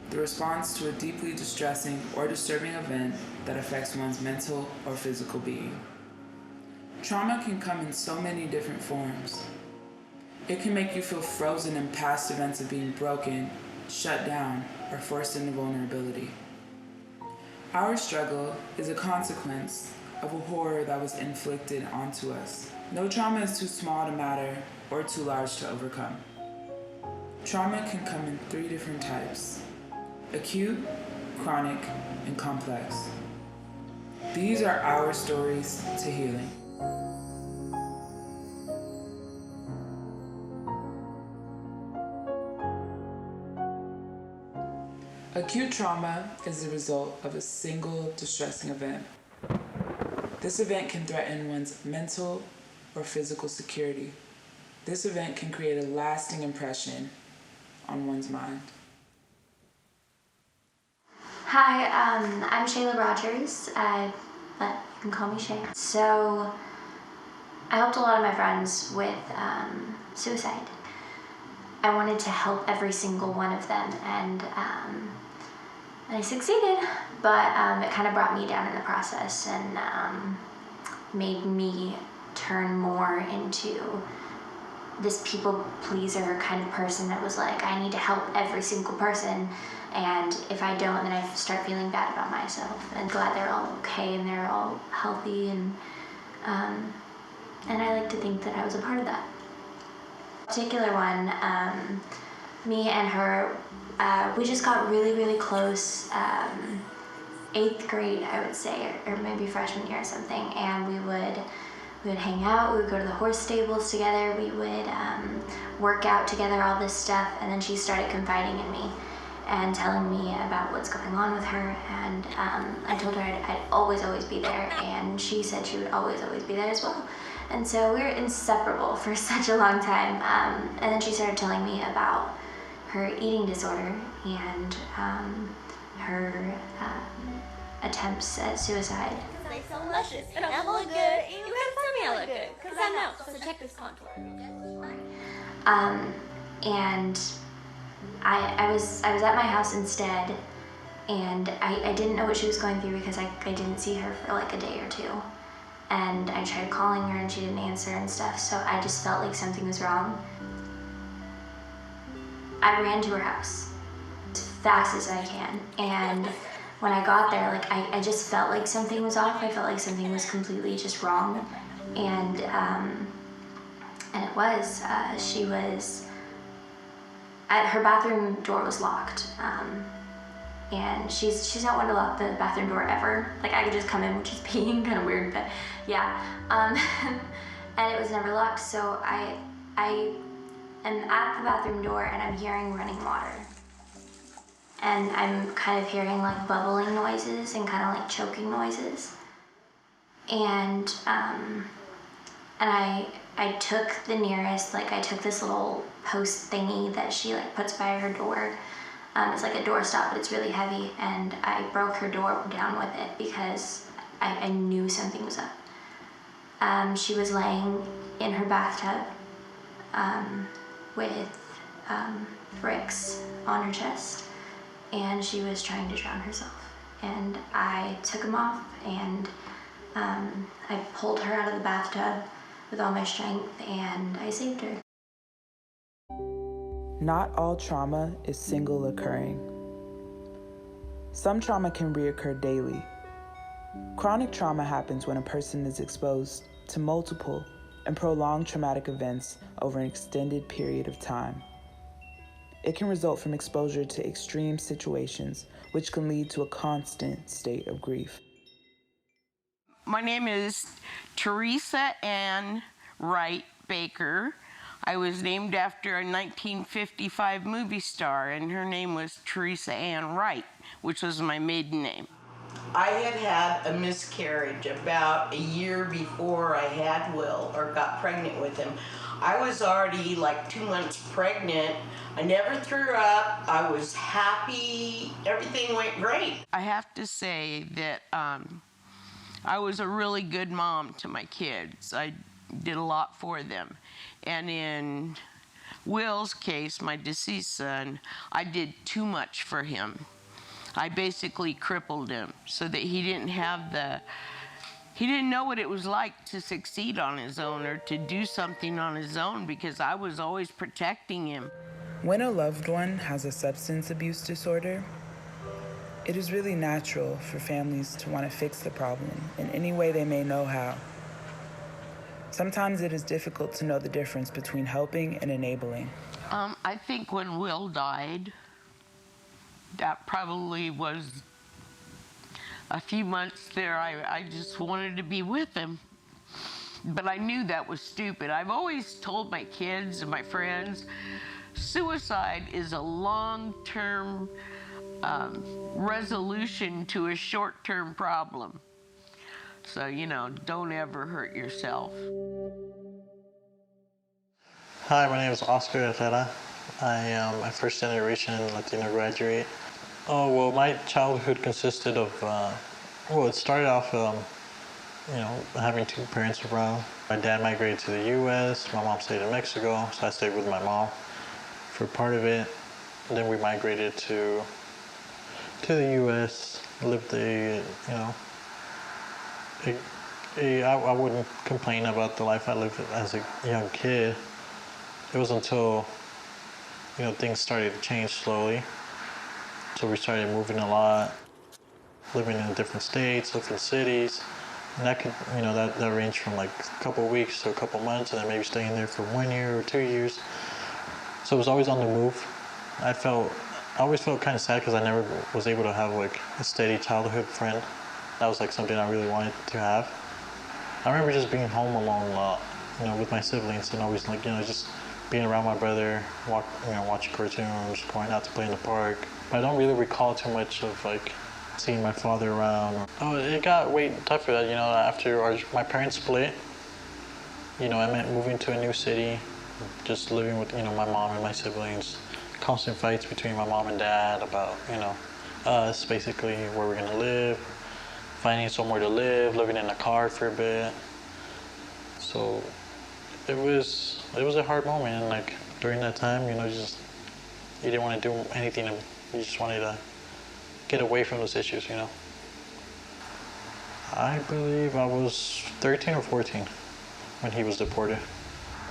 The response to a deeply distressing or disturbing event that affects one's mental or physical being. Trauma can come in so many different forms. It can make you feel frozen in past events of being broken, shut down, or forced into vulnerability. Our struggle is a consequence of a horror that was inflicted onto us. No trauma is too small to matter or too large to overcome. Trauma can come in 3 different types: acute, chronic, and complex. These are our stories to healing. Acute trauma is the result of a single distressing event. This event can threaten one's mental or physical security. This event can create a lasting impression on one's mind. Hi, I'm Shayla Rogers. You can call me Shay. So I helped a lot of my friends with suicide. I wanted to help every single one of them, and I succeeded, but it kind of brought me down in the process and made me turn more into this people pleaser kind of person that was like, I need to help every single person, and if I don't, then I start feeling bad about myself. And glad they're all okay and they're all healthy, and I like to think that I was a part of that. Particular one, me and her, we just got really, really close. 8th grade, I would say, or maybe freshman year or something, and we would hang out, we would go to the horse stables together, we would work out together, all this stuff, and then she started confiding in me and telling me about what's going on with her, and I told her I'd always be there, and she said she would always be there as well. And so we were inseparable for such a long time, and then she started telling me about her eating disorder and her attempts at suicide. It's so luscious, and I look good, and you have to tell me I look good, because I know, so check this contour. And I was at my house instead, and I didn't know what she was going through because I didn't see her for like a day or two. And I tried calling her and she didn't answer and stuff, so I just felt like something was wrong. I ran to her house as fast as I can, and when I got there, like I just felt like something was off. I felt like something was completely just wrong, and it was. She was. Her bathroom door was locked, and she's not one to lock the bathroom door ever. Like I could just come in, which is being kind of weird, but yeah. And it was never locked, so I am at the bathroom door and I'm hearing running water. And I'm kind of hearing like bubbling noises and kind of like choking noises. And I took the nearest, like I took this little post thingy that she like puts by her door. It's like a doorstop, but it's really heavy, and I broke her door down with it because I knew something was up. She was laying in her bathtub with bricks on her chest, and she was trying to drown herself. And I took them off, and I pulled her out of the bathtub with all my strength, and I saved her. Not all trauma is single occurring. Some trauma can reoccur daily. Chronic trauma happens when a person is exposed to multiple and prolonged traumatic events over an extended period of time. It can result from exposure to extreme situations, which can lead to a constant state of grief. My name is Teresa Ann Wright Baker. I was named after a 1955 movie star, and her name was Teresa Ann Wright, which was my maiden name. I had a miscarriage about a year before I had Will, or got pregnant with him. I was already like 2 months pregnant. I never threw up. I was happy. Everything went great. I have to say that I was a really good mom to my kids. I did a lot for them. And in Will's case, my deceased son, I did too much for him. I basically crippled him so that he didn't know what it was like to succeed on his own or to do something on his own, because I was always protecting him. When a loved one has a substance abuse disorder, it is really natural for families to want to fix the problem in any way they may know how. Sometimes it is difficult to know the difference between helping and enabling. I think when Will died, that probably was a few months there. I just wanted to be with him. But I knew that was stupid. I've always told my kids and my friends, suicide is a long-term resolution to a short-term problem. So, you know, don't ever hurt yourself. Hi, my name is Oscar Herrera. I am a first-generation Latino graduate. Oh, well, my childhood consisted of, it started off having two parents around. My dad migrated to the U.S., my mom stayed in Mexico, so I stayed with my mom for part of it. And then we migrated to the U.S., lived I wouldn't complain about the life I lived as a young kid. It was until, things started to change slowly. So we started moving a lot, living in different states, different cities. And that could, that ranged from like a couple of weeks to a couple of months, and then maybe staying there for 1 year or 2 years. So it was always on the move. I always felt kind of sad because I never was able to have like a steady childhood friend. That was like something I really wanted to have. I remember just being home alone a lot, with my siblings, and always like, just being around my brother, watching cartoons, going out to play in the park. But I don't really recall too much of like seeing my father around. Oh, it got way tougher, after my parents split. I meant moving to a new city, just living with, my mom and my siblings. Constant fights between my mom and dad about, us, basically, where we're gonna live, finding somewhere to live, living in a car for a bit. So it was a hard moment, and like during that time, you didn't want to do anything, you just wanted to get away from those issues, I believe I was 13 or 14 when he was deported.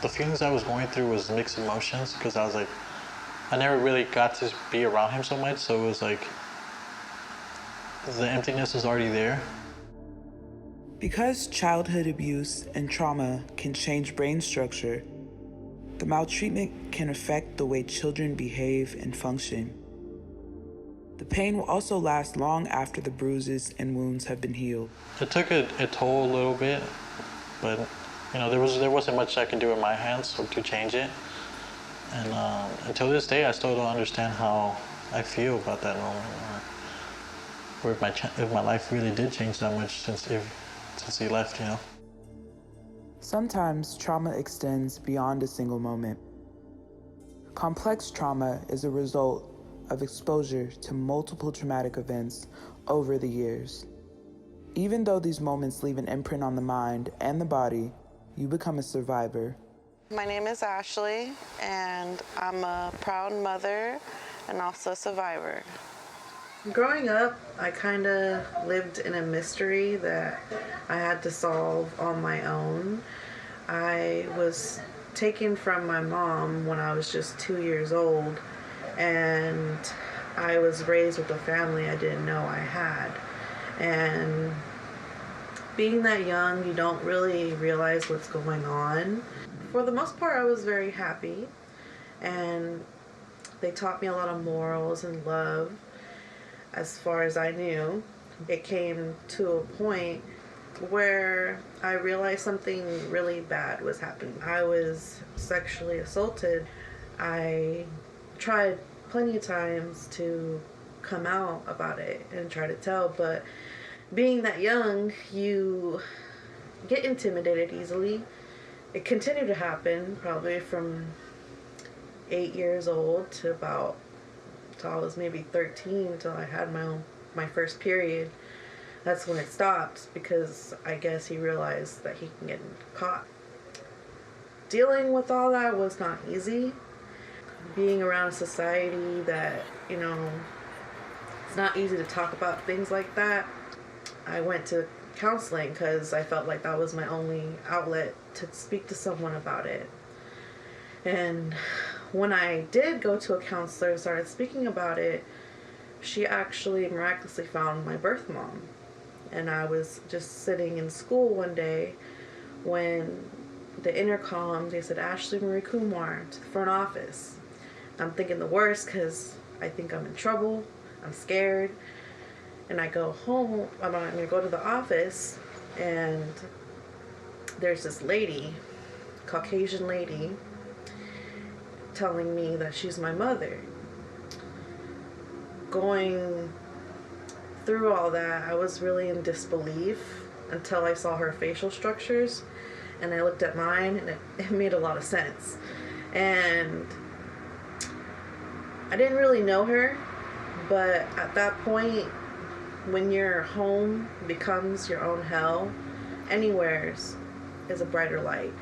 The feelings I was going through was mixed emotions, because I was like, I never really got to be around him so much, so it was like, the emptiness is already there. Because childhood abuse and trauma can change brain structure, the maltreatment can affect the way children behave and function. The pain will also last long after the bruises and wounds have been healed. It took a toll a little bit, but there wasn't much I could do in my hands to change it. And until this day, I still don't understand how I feel about that moment, or if my life really did change that much since he left, Sometimes trauma extends beyond a single moment. Complex trauma is a result of exposure to multiple traumatic events over the years. Even though these moments leave an imprint on the mind and the body, you become a survivor. My name is Ashley, and I'm a proud mother and also a survivor. Growing up, I kind of lived in a mystery that I had to solve on my own. I was taken from my mom when I was just 2 years old, and I was raised with a family I didn't know I had. And being that young, you don't really realize what's going on. For the most part, I was very happy, and they taught me a lot of morals and love. As far as I knew, it came to a point where I realized something really bad was happening. I was sexually assaulted. I tried plenty of times to come out about it and try to tell, but being that young, you get intimidated easily. It continued to happen probably from 8 years old to till I was maybe 13, till I had my first period. That's when it stopped, because I guess he realized that he can get caught. Dealing with all that was not easy. Being around a society that, it's not easy to talk about things like that. I went to counseling because I felt like that was my only outlet to speak to someone about it. And when I did go to a counselor and started speaking about it, she actually miraculously found my birth mom. And I was just sitting in school one day when the intercom, they said, Ashley Marie Kumar to the front office. I'm thinking the worst because I think I'm in trouble. I'm scared. And I go home, I'm going to go to the office, and there's this lady, Caucasian lady, telling me that she's my mother. Going through all that, I was really in disbelief until I saw her facial structures, and I looked at mine, and it made a lot of sense. And I didn't really know her, but at that point, when your home becomes your own hell, anywhere is a brighter light.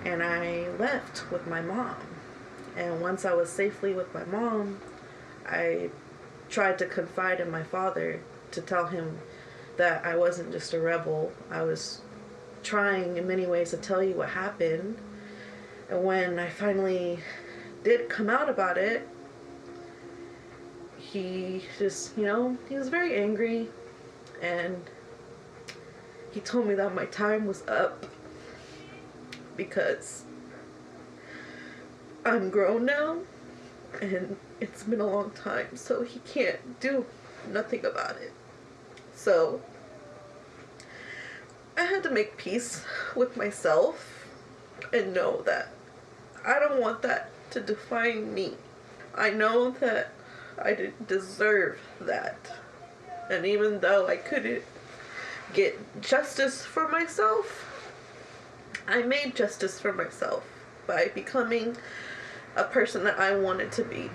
And I left with my mom. And once I was safely with my mom, I tried to confide in my father to tell him that I wasn't just a rebel. I was trying in many ways to tell you what happened. And when I finally did come out about it, he just, he was very angry, and he told me that my time was up because I'm grown now and it's been a long time, so he can't do nothing about it. So I had to make peace with myself and know that I don't want that to define me. I know that I didn't deserve that. And even though I couldn't get justice for myself, I made justice for myself by becoming a person that I wanted to be.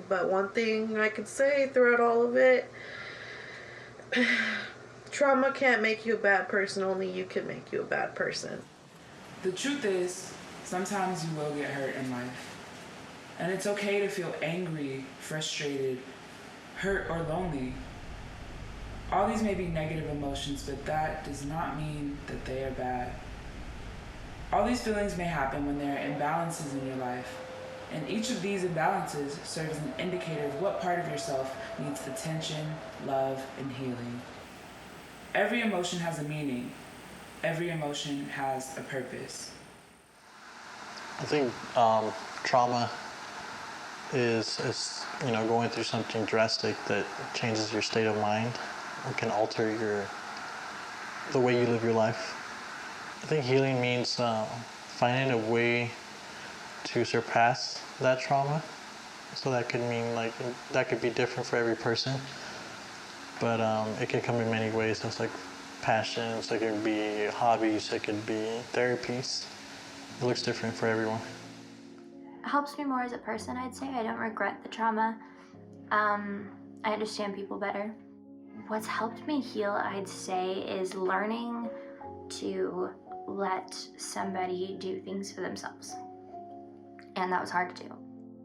But one thing I could say throughout all of it, trauma can't make you a bad person, only you can make you a bad person. The truth is, sometimes you will get hurt in life. And it's okay to feel angry, frustrated, hurt, or lonely. All these may be negative emotions, but that does not mean that they are bad. All these feelings may happen when there are imbalances in your life, and each of these imbalances serves as an indicator of what part of yourself needs attention, love, and healing. Every emotion has a meaning. Every emotion has a purpose. I think trauma is going through something drastic that changes your state of mind or can alter the way you live your life. I think healing means finding a way to surpass that trauma. So that could mean that could be different for every person, but it can come in many ways. It's like passions, it could be hobbies, it could be therapies. It looks different for everyone. It helps me more as a person, I'd say. I don't regret the trauma. I understand people better. What's helped me heal, I'd say, is learning to let somebody do things for themselves. And that was hard to do.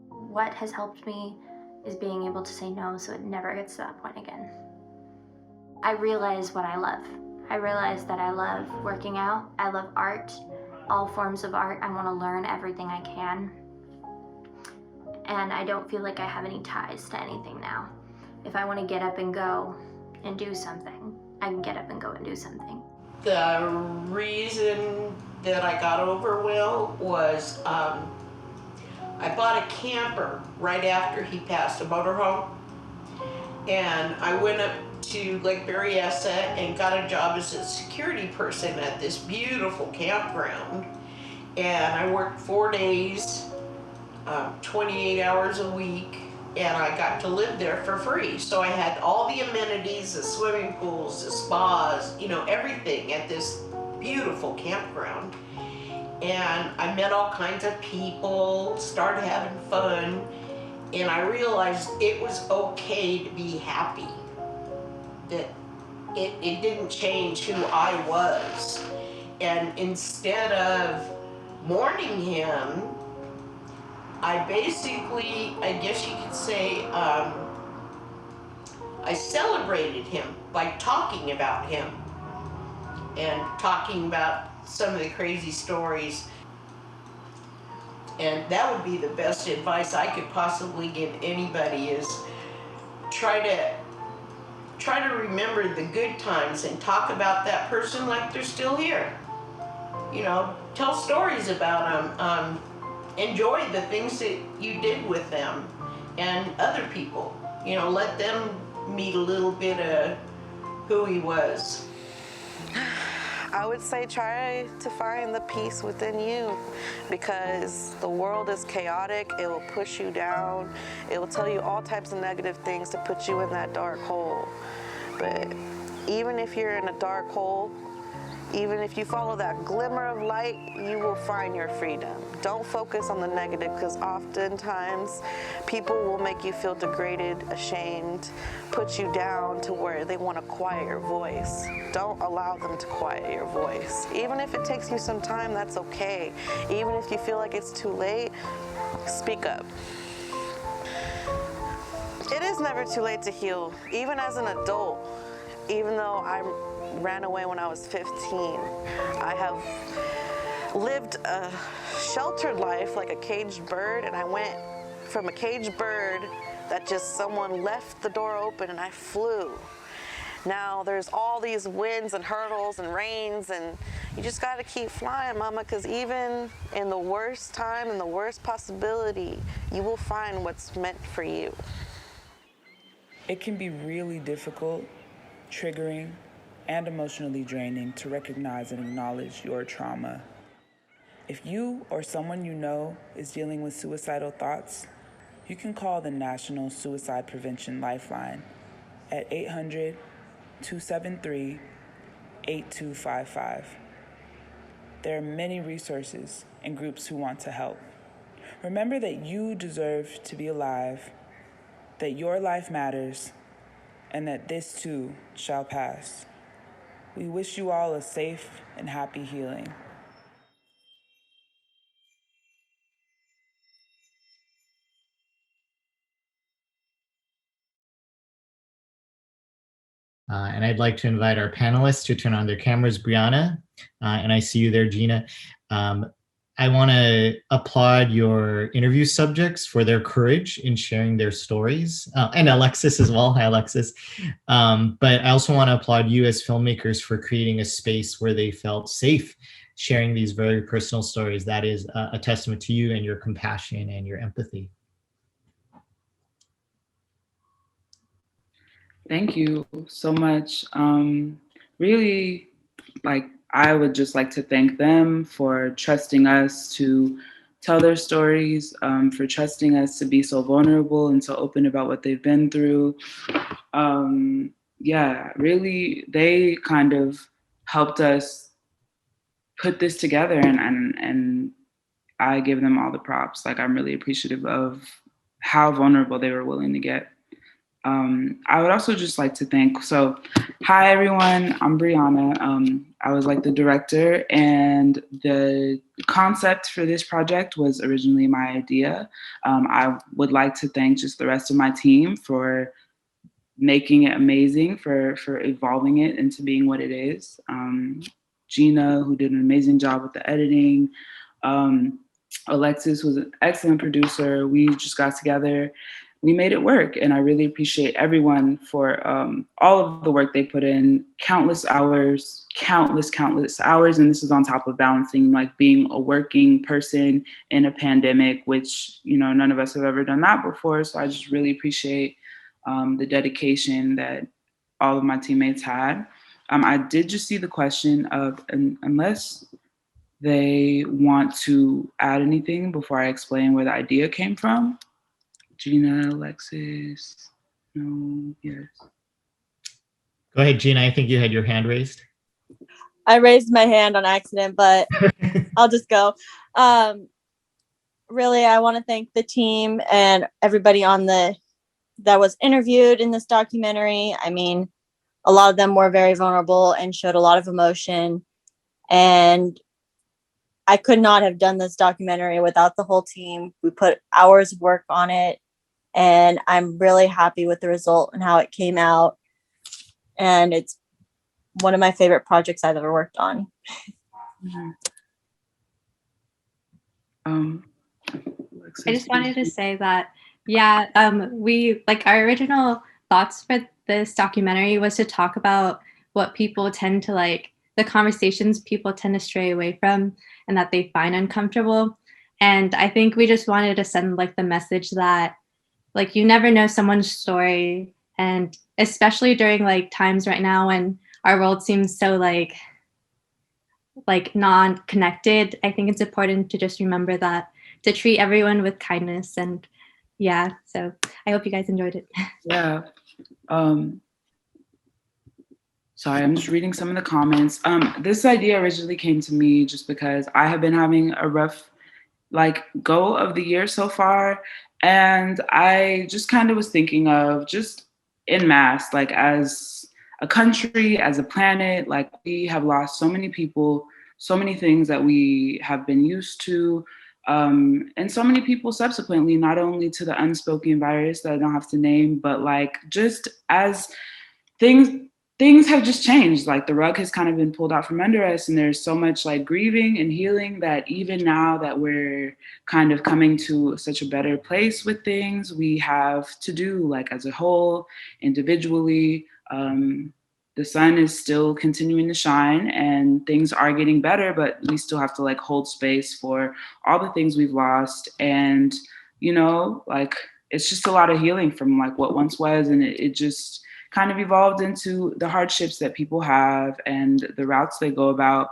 What has helped me is being able to say no so it never gets to that point again. I realize what I love. I realize that I love working out. I love art, all forms of art. I want to learn everything I can. And I don't feel like I have any ties to anything now. If I want to get up and go and do something, I can get up and go and do something. The reason that I got over Will was I bought a camper right after he passed, a motorhome, and I went up to Lake Berryessa and got a job as a security person at this beautiful campground. And I worked 4 days, 28 hours a week, and I got to live there for free. So I had all the amenities, the swimming pools, the spas, everything at this beautiful campground. And I met all kinds of people, started having fun, and I realized it was okay to be happy. That it didn't change who I was. And instead of mourning him, I basically, I guess you could say, I celebrated him by talking about him and talking about some of the crazy stories. And that would be the best advice I could possibly give anybody is try to remember the good times and talk about that person like they're still here. Tell stories about them. Enjoy the things that you did with them and other people. Let them meet a little bit of who he was. I would say try to find the peace within you, because the world is chaotic. It will push you down. It will tell you all types of negative things to put you in that dark hole. But even if you're in a dark hole, Even if you follow that glimmer of light, you will find your freedom. Don't focus on the negative, because oftentimes people will make you feel degraded, ashamed, put you down to where they want to quiet your voice. Don't allow them to quiet your voice. Even if it takes you some time, that's okay. Even if you feel like it's too late, speak up. It is never too late to heal, even as an adult. Even though I ran away when I was 15, I have lived a sheltered life like a caged bird, and I went from a caged bird that just someone left the door open and I flew. Now there's all these winds and hurdles and rains, and you just gotta keep flying, mama, because even in the worst time and the worst possibility, you will find what's meant for you. It can be really difficult, triggering, and emotionally draining to recognize and acknowledge your trauma. If you or someone you know is dealing with suicidal thoughts, you can call the National Suicide Prevention Lifeline at 800-273-8255. There are many resources and groups who want to help. Remember that you deserve to be alive, that your life matters, and that this too shall pass. We wish you all a safe and happy healing. And I'd like to invite our panelists to turn on their cameras. Brianna, and I see you there, Gina. I want to applaud your interview subjects for their courage in sharing their stories, and Alexis as well. Hi, Alexis. But I also want to applaud you as filmmakers for creating a space where they felt safe sharing these very personal stories. That is a testament to you and your compassion and your empathy. Thank you so much. Really, I would just like to thank them for trusting us to tell their stories, for trusting us to be so vulnerable and so open about what they've been through. Really, they kind of helped us put this together, and I give them all the props. I'm really appreciative of how vulnerable they were willing to get. I would also just like to thank, hi everyone, I'm Brianna. I was the director, and the concept for this project was originally my idea. I would like to thank just the rest of my team for making it amazing, for evolving it into being what it is. Gina, who did an amazing job with the editing. Alexis was an excellent producer. We just got together. We made it work, and I really appreciate everyone for all of the work they put in, countless hours, and this is on top of balancing being a working person in a pandemic, which none of us have ever done that before. So I just really appreciate the dedication that all of my teammates had. I did just see the question of, unless they want to add anything before I explain where the idea came from. Gina, Alexis, no, yes. Go ahead, Gina. I think you had your hand raised. I raised my hand on accident, but I'll just go. Really, I want to thank the team and everybody that was interviewed in this documentary. I mean, a lot of them were very vulnerable and showed a lot of emotion. And I could not have done this documentary without the whole team. We put hours of work on it. And I'm really happy with the result and how it came out. And it's one of my favorite projects I've ever worked on. I just wanted to say that, we our original thoughts for this documentary was to talk about what people tend to the conversations people tend to stray away from and that they find uncomfortable. And I think we just wanted to send the message that you never know someone's story, and especially during times right now when our world seems so non-connected, I think it's important to just remember that, to treat everyone with kindness. And so I hope you guys enjoyed it. Yeah. Sorry, I'm just reading some of the comments. This idea originally came to me just because I have been having a rough go of the year so far. And I just kind of was thinking of just en masse, like as a country, as a planet, like we have lost so many people, so many things that we have been used to. And so many people subsequently, not only to the unspoken virus that I don't have to name, but like just as things have just changed. Like the rug has kind of been pulled out from under us, and there's so much like grieving and healing that even now that we're kind of coming to such a better place with things, we have to do like as a whole, individually. The sun is still continuing to shine and things are getting better, but we still have to like hold space for all the things we've lost. And, you know, like it's just a lot of healing from like what once was, and it just kind of evolved into the hardships that people have and the routes they go about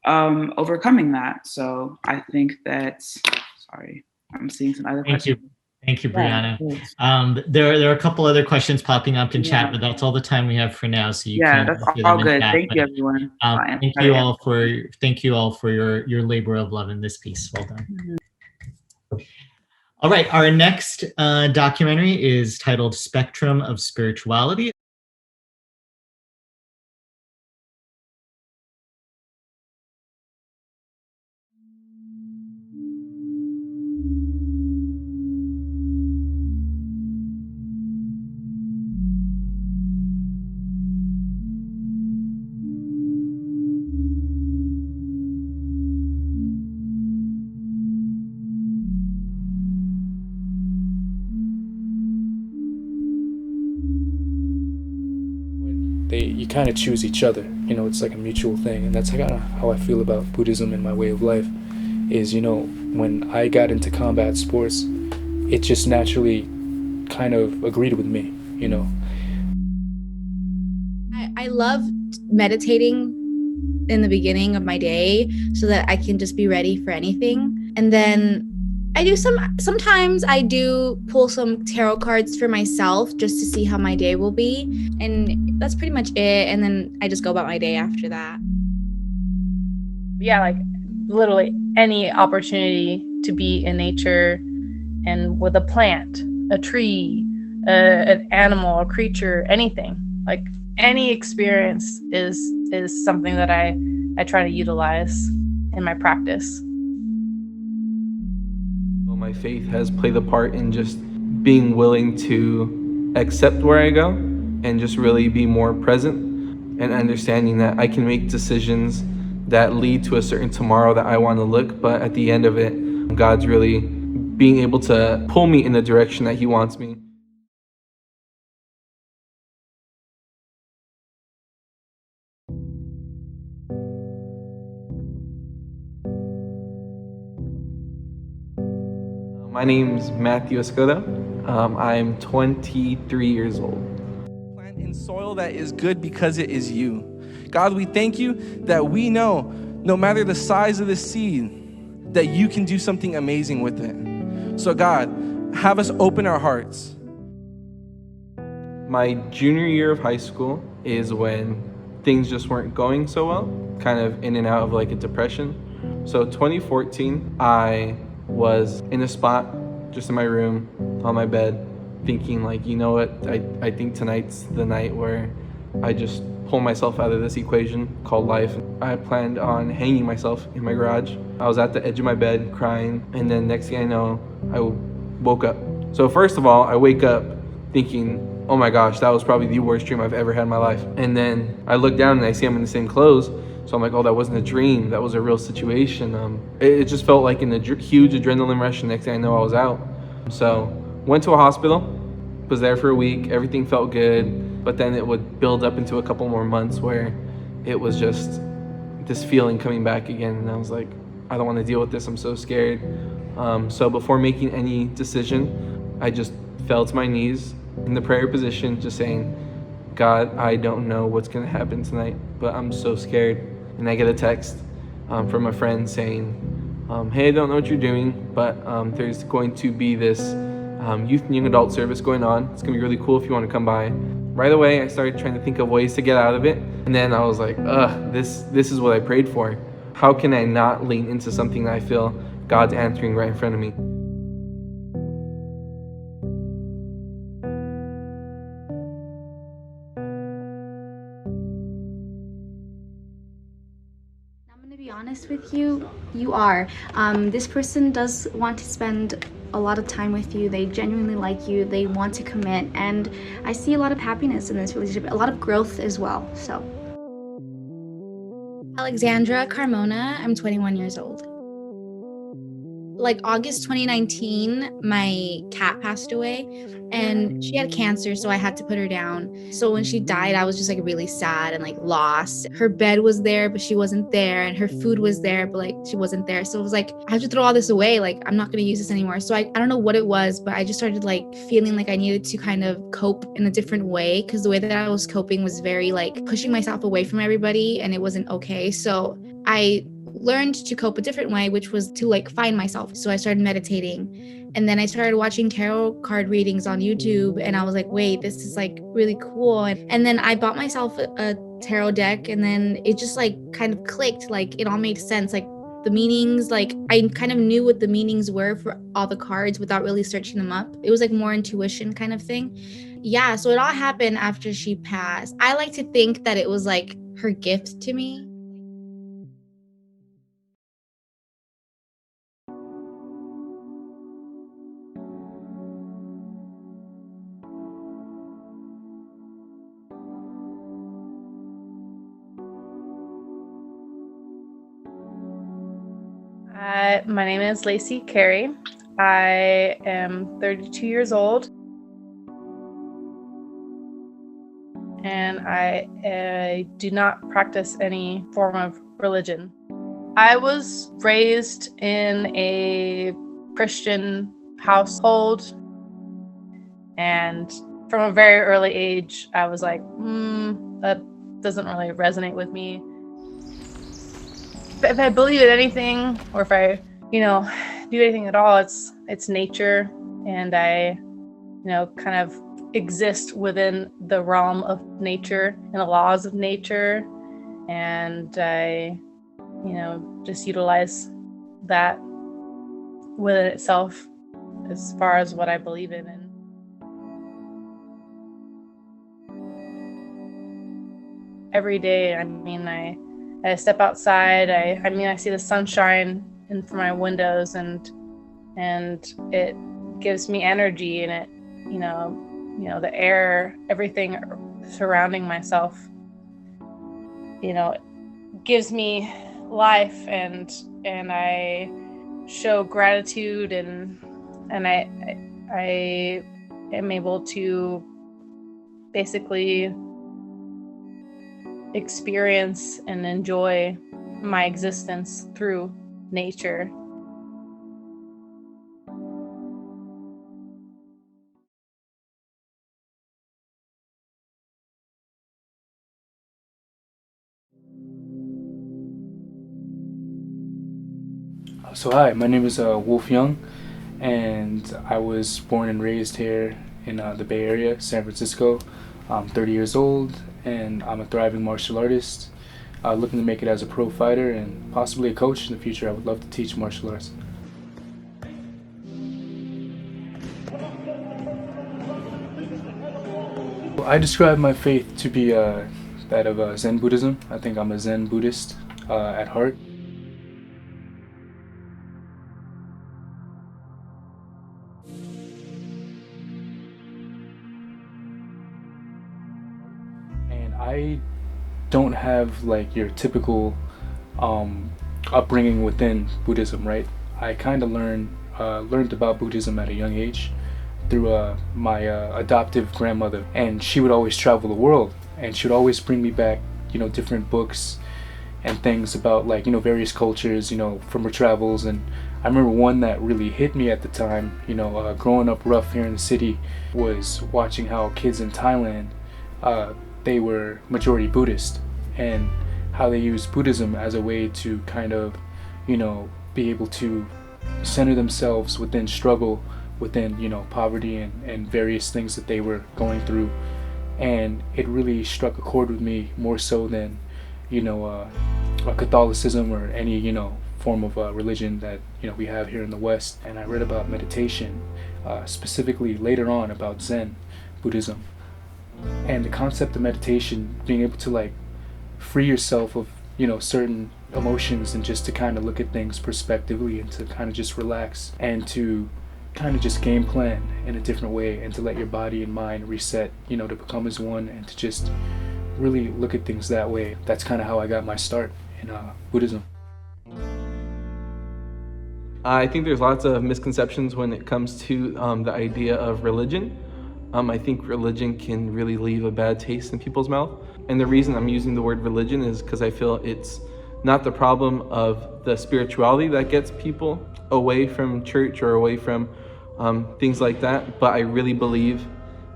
overcoming that. So I think that's, sorry, I'm seeing some other questions. Thank you, Brianna. There are a couple other questions popping up in chat, but that's all the time we have for now. So you can that's all good. Thank you, everyone. Thank you all for your labor of love in this piece. Well done. All right, our next documentary is titled Spectrum of Spirituality. You kind of choose each other, you know, it's like a mutual thing. And that's kind of how I feel about Buddhism and my way of life is, you know, when I got into combat sports, it just naturally kind of agreed with me, you know. I love meditating in the beginning of my day so that I can just be ready for anything. And then I do sometimes I do pull some tarot cards for myself just to see how my day will be. And that's pretty much it. And then I just go about my day after that. Yeah, like literally any opportunity to be in nature and with a plant, a tree, an animal, a creature, anything. Like any experience is something that I try to utilize in my practice. My faith has played a part in just being willing to accept where I go and just really be more present and understanding that I can make decisions that lead to a certain tomorrow that I want to look, but at the end of it, God's really being able to pull me in the direction that He wants me. My name's Matthew Escoda. I'm 23 years old. Plant in soil that is good because it is you. God, we thank you that we know, no matter the size of the seed, that you can do something amazing with it. So God, have us open our hearts. My junior year of high school is when things just weren't going so well, kind of in and out of like a depression. So 2014, I was in a spot just in my room on my bed thinking like, you know what, I think tonight's the night where I just pull myself out of this equation called life. I planned on hanging myself in my garage. I was at the edge of my bed crying, and then next thing I know, I woke up. So first of all, I wake up thinking, oh my gosh, that was probably the worst dream I've ever had in my life. And then I look down and I see I'm in the same clothes. So I'm like, oh, that wasn't a dream. That was a real situation. It just felt like a huge adrenaline rush. And next thing I know, I was out. So went to a hospital, was there for a week. Everything felt good. But then it would build up into a couple more months where it was just this feeling coming back again. And I was like, I don't want to deal with this. I'm so scared. So before making any decision, I just fell to my knees in the prayer position, just saying, God, I don't know what's going to happen tonight, but I'm so scared. And I get a text from a friend saying, hey, I don't know what you're doing, but there's going to be this youth and young adult service going on. It's going to be really cool if you want to come by. Right away, I started trying to think of ways to get out of it. And then I was like, this is what I prayed for. How can I not lean into something that I feel God's answering right in front of me? I'm going to be honest with you, you are. This person does want to spend a lot of time with you. They genuinely like you. They want to commit. And I see a lot of happiness in this relationship, a lot of growth as well. So, Alexandra Carmona, I'm 21 years old. Like August 2019, my cat passed away and she had cancer, so I had to put her down. So when she died, I was just like really sad and like lost. Her bed was there, but she wasn't there, and her food was there, but like she wasn't there. So it was like, I have to throw all this away. Like, I'm not gonna use this anymore. So I don't know what it was, but I just started like feeling like I needed to kind of cope in a different way, because the way that I was coping was very like pushing myself away from everybody, and it wasn't okay. So I learned to cope a different way, which was to like find myself. So I started meditating, and then I started watching tarot card readings on YouTube, and I was like, wait, this is like really cool. And then I bought myself a tarot deck, and then it just like kind of clicked. Like it all made sense. Like the meanings, like I kind of knew what the meanings were for all the cards without really searching them up. It was like more intuition kind of thing. Yeah, so it all happened after she passed. I like to think that it was like her gift to me. My name is Lacey Carey. I am 32 years old, and I do not practice any form of religion. I was raised in a Christian household, and from a very early age, I was like, that doesn't really resonate with me. If I believe in anything, or if I, do anything at all, it's nature, and I, kind of exist within the realm of nature and the laws of nature, and I, just utilize that within itself as far as what I believe in. And every day, I step outside. I see the sunshine in from my windows, and it gives me energy, and it, the air, everything surrounding myself, gives me life, and I show gratitude, and I am able to basically experience and enjoy my existence through nature. So hi, my name is Wolf Young, and I was born and raised here in the Bay Area, San Francisco. I'm 30 years old, and I'm a thriving martial artist, looking to make it as a pro fighter and possibly a coach in the future. I would love to teach martial arts. Well, I describe my faith to be that of Zen Buddhism. I think I'm a Zen Buddhist at heart. I don't have like your typical upbringing within Buddhism, right? I kind of learned about Buddhism at a young age through my adoptive grandmother, and she would always travel the world, and she would always bring me back, different books and things about like various cultures, from her travels. And I remember one that really hit me at the time, growing up rough here in the city, was watching how kids in Thailand, they were majority Buddhist, and how they used Buddhism as a way to kind of, be able to center themselves within struggle, within, poverty and various things that they were going through. and it really struck a chord with me more so than, Catholicism or any, form of religion that, we have here in the West. And I read about meditation, specifically later on about Zen Buddhism, and the concept of meditation, being able to like free yourself of, certain emotions and just to kind of look at things perspectively and to kind of just relax and to kind of just game plan in a different way and to let your body and mind reset, to become as one and to just really look at things that way. That's kind of how I got my start in Buddhism. I think there's lots of misconceptions when it comes to the idea of religion. I think religion can really leave a bad taste in people's mouth. And the reason I'm using the word religion is because I feel it's not the problem of the spirituality that gets people away from church or away from things like that, but I really believe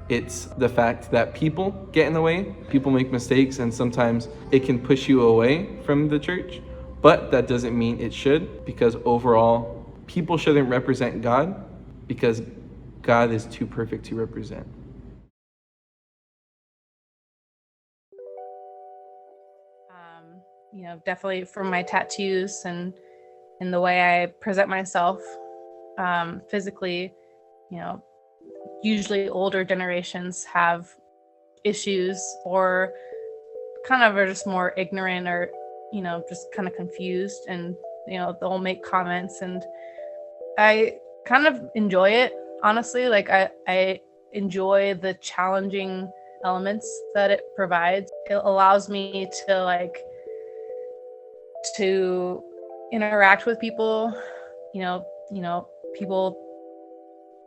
it's the fact that people get in the way. People make mistakes, and sometimes it can push you away from the church, but that doesn't mean it should, because overall, people shouldn't represent God because God is too perfect to represent. Definitely from my tattoos and in the way I present myself physically, usually older generations have issues or kind of are just more ignorant or, just kind of confused, and, they'll make comments, and I kind of enjoy it, honestly. Like I enjoy the challenging elements that it provides. It allows me to interact with people. People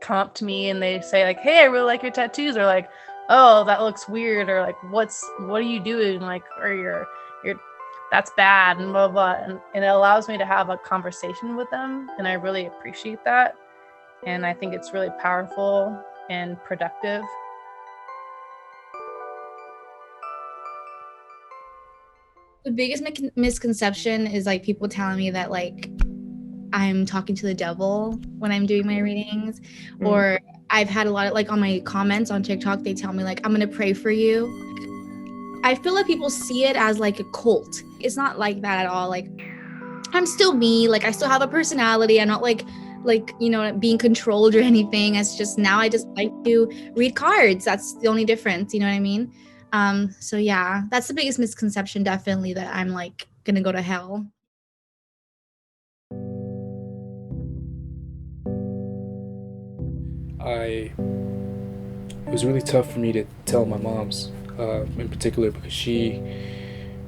come up to me and they say like, hey, I really like your tattoos, or like, oh, that looks weird, or like, what are you doing, like, or you're that's bad, and blah blah, and it allows me to have a conversation with them, and I really appreciate that, and I think it's really powerful and productive. The biggest misconception is like people telling me that like I'm talking to the devil when I'm doing my readings, or I've had a lot of like on my comments on TikTok, they tell me like, I'm gonna pray for you. I feel like people see it as like a cult. It's not like that at all. Like, I'm still me, like I still have a personality. I'm not like being controlled or anything. It's just now I just like to read cards. That's the only difference, you know what I mean? So yeah, that's the biggest misconception, definitely, that I'm like gonna go to hell. It was really tough for me to tell my mom's, in particular, because she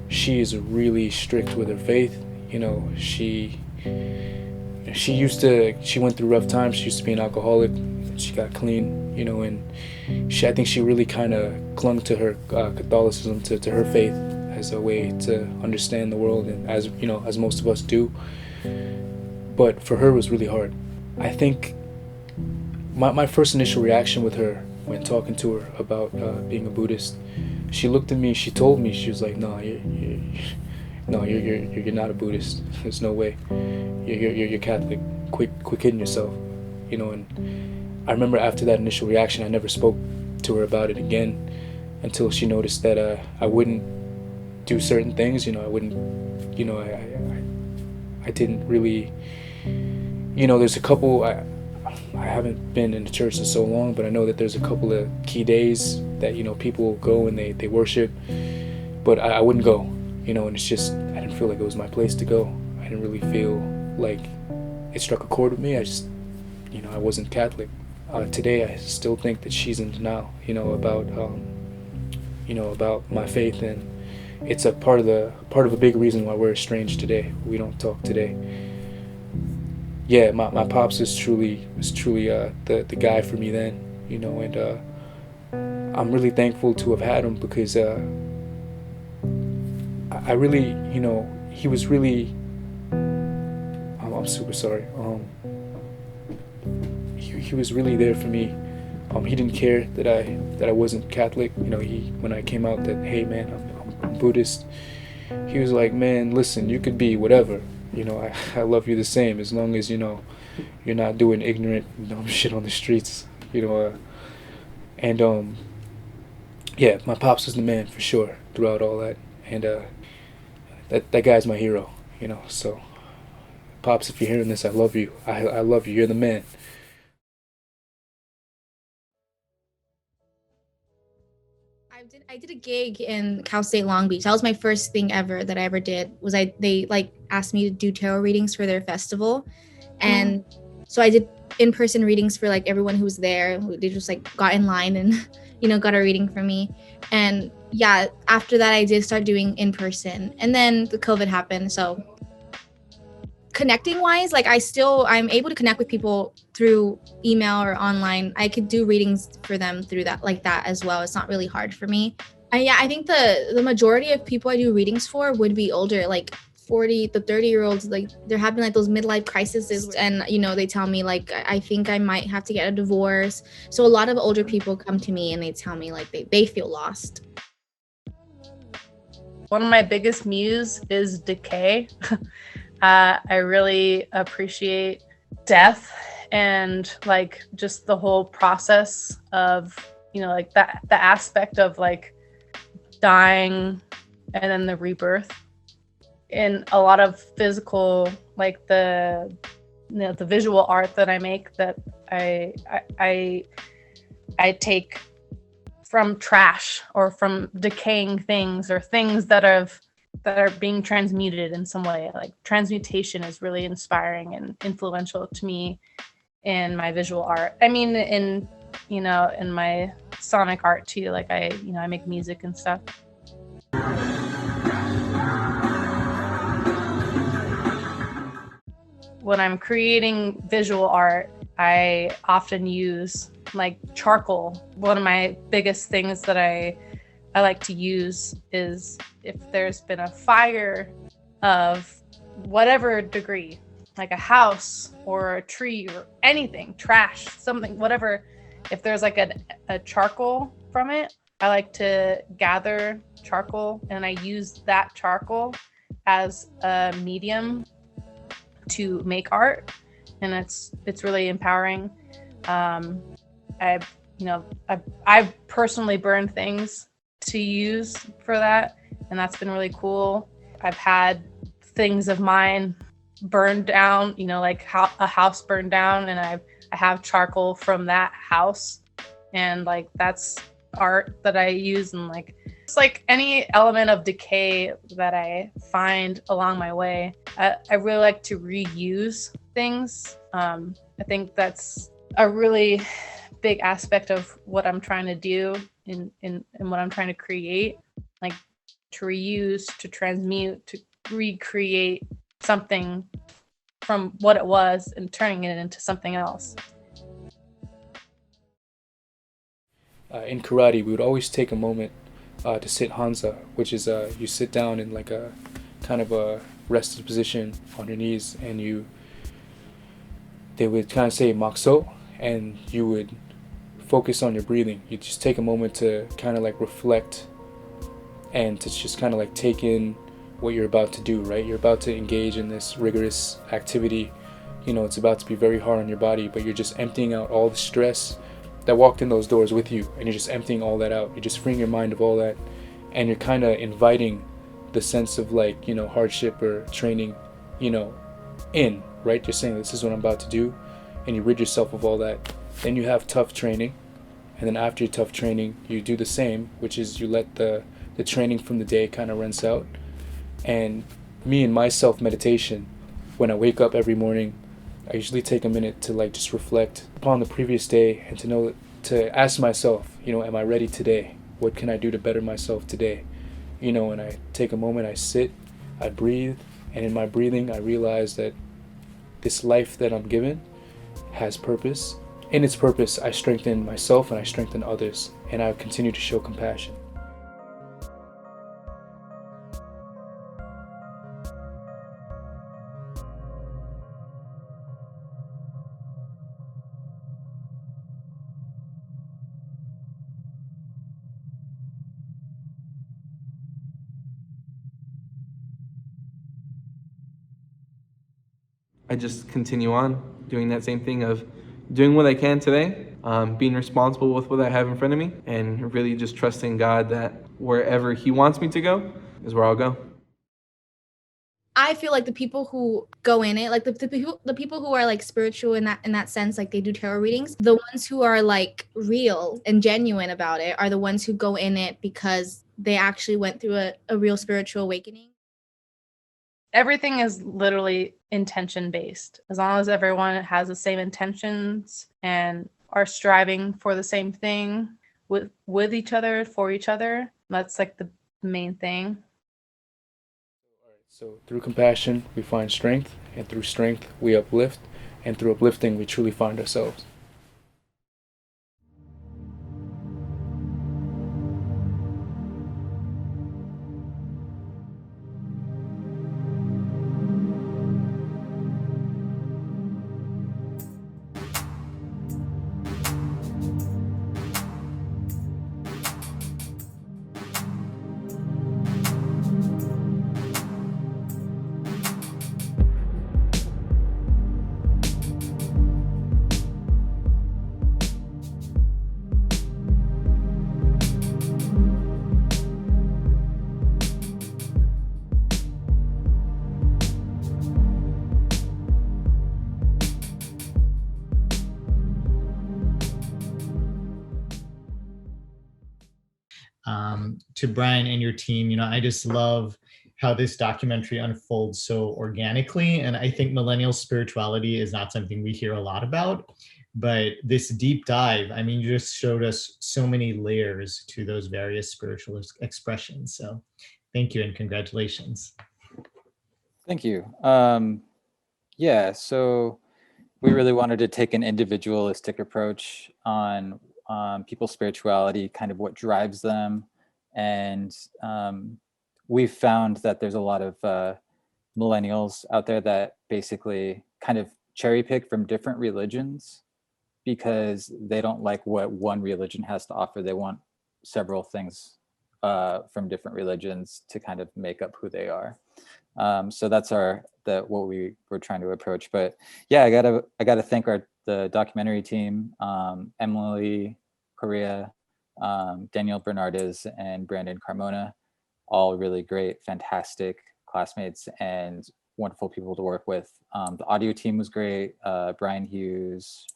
is really strict with her faith. She went through rough times. She used to be an alcoholic. She got clean, and I think she really kind of clung to her Catholicism, to her faith as a way to understand the world, and as most of us do. But for her, it was really hard. I think my first initial reaction with her when talking to her about being a Buddhist, she looked at me. She told me, she was like, "No, you're not a Buddhist. There's no way. You're Catholic. Quit kidding yourself." And I remember after that initial reaction, I never spoke to her about it again until she noticed that I wouldn't do certain things. I wouldn't, I didn't really, there's a couple, I haven't been in the church in so long, but I know that there's a couple of key days that, people go and they worship, but I wouldn't go, and it's just, I didn't feel like it was my place to go. I didn't really feel like it struck a chord with me. I just, I wasn't Catholic. Today, I still think that she's in denial, about my faith, and it's a part of a big reason why we're estranged today. We don't talk today. Yeah, my pops was truly the guy for me then, and I'm really thankful to have had him, because I really, he was really, I'm super sorry. He was really there for me. He didn't care that I wasn't Catholic. When I came out that, hey man, I'm Buddhist, he was like, man, listen, you could be whatever. I love you the same, as long as you're not doing ignorant dumb shit on the streets. And yeah, my pops was the man for sure throughout all that, and that guy's my hero, you know. So, pops, if you're hearing this, I love you. I love you. You're the man. I did a gig in Cal State Long Beach. That was my first thing ever that I ever did. They like asked me to do tarot readings for their festival, and so I did in-person readings for like everyone who was there. They just like got in line and got a reading from me. And yeah, after that I did start doing in person, and then the COVID happened. So connecting wise, like I'm able to connect with people through email or online. I could do readings for them through that, like that as well. It's not really hard for me. Yeah, I think the majority of people I do readings for would be older, like 40 to 30-year-olds. Like they're having like those midlife crises, and they tell me like, I think I might have to get a divorce. So a lot of older people come to me and they tell me like they feel lost. One of my biggest muse is decay. I really appreciate death and like just the whole process of, like the aspect of like dying and then the rebirth. In a lot of physical, like the visual art that I make, that I take from trash or from decaying things or things that are being transmuted in some way. Like transmutation is really inspiring and influential to me in my visual art. I mean, in my sonic art too. Like I make music and stuff. When I'm creating visual art, I often use like charcoal. One of my biggest things that I like to use is if there's been a fire of whatever degree, like a house or a tree or anything, trash, something, whatever. If there's like a charcoal from it, I like to gather charcoal and I use that charcoal as a medium to make art, and it's really empowering. I've personally burned things to use for that, and that's been really cool. I've had things of mine burned down, like a house burned down, and I have charcoal from that house, and like that's art that I use. And like it's like any element of decay that I find along my way, I really like to reuse things. I think that's a really big aspect of what I'm trying to do in what I'm trying to create, like to reuse, to transmute, to recreate something from what it was and turning it into something else. In karate, we would always take a moment to sit Hanza, which is you sit down in like a kind of a rested position on your knees, and they would kind of say makso, and you would focus on your breathing. You just take a moment to kind of like reflect and to just kind of like take in what you're about to do, right? You're about to engage in this rigorous activity. It's about to be very hard on your body, but you're just emptying out all the stress that walked in those doors with you, and you're just emptying all that out. You're just freeing your mind of all that, and you're kind of inviting the sense of like, hardship or training, in, right? You're saying this is what I'm about to do, and you rid yourself of all that. Then you have tough training, and then after your tough training, you do the same, which is you let the training from the day kind of rinse out. And me and my self-meditation, when I wake up every morning, I usually take a minute to like just reflect upon the previous day and to ask myself, am I ready today? What can I do to better myself today? And I take a moment, I sit, I breathe, and in my breathing, I realize that this life that I'm given has purpose. In its purpose, I strengthen myself and I strengthen others, and I continue to show compassion. I just continue on doing that same thing of doing what I can today. being responsible with what I have in front of me, and really just trusting God that wherever He wants me to go is where I'll go. I feel like the people who go in it, like the people who are like spiritual in that sense, like they do tarot readings, the ones who are like real and genuine about it are the ones who go in it because they actually went through a real spiritual awakening. Everything is literally intention based. As long as everyone has the same intentions and are striving for the same thing with each other, for each other, that's like the main thing. So through compassion, we find strength, and through strength, we uplift, and through uplifting, we truly find ourselves. To Brian and your team, I just love how this documentary unfolds so organically. And I think millennial spirituality is not something we hear a lot about, but this deep dive, you just showed us so many layers to those various spiritual expressions. So thank you and congratulations. Thank you. Yeah, so we really wanted to take an individualistic approach on people's spirituality, kind of what drives them. And we've found that there's a lot of millennials out there that basically kind of cherry pick from different religions because they don't like what one religion has to offer. They want several things from different religions to kind of make up who they are. So that's what we were trying to approach. But yeah, I gotta thank the documentary team, Emily Correa, Daniel Bernardes, and Brandon Carmona, all really great, fantastic classmates and wonderful people to work with. The audio team was great. Brian Hughes,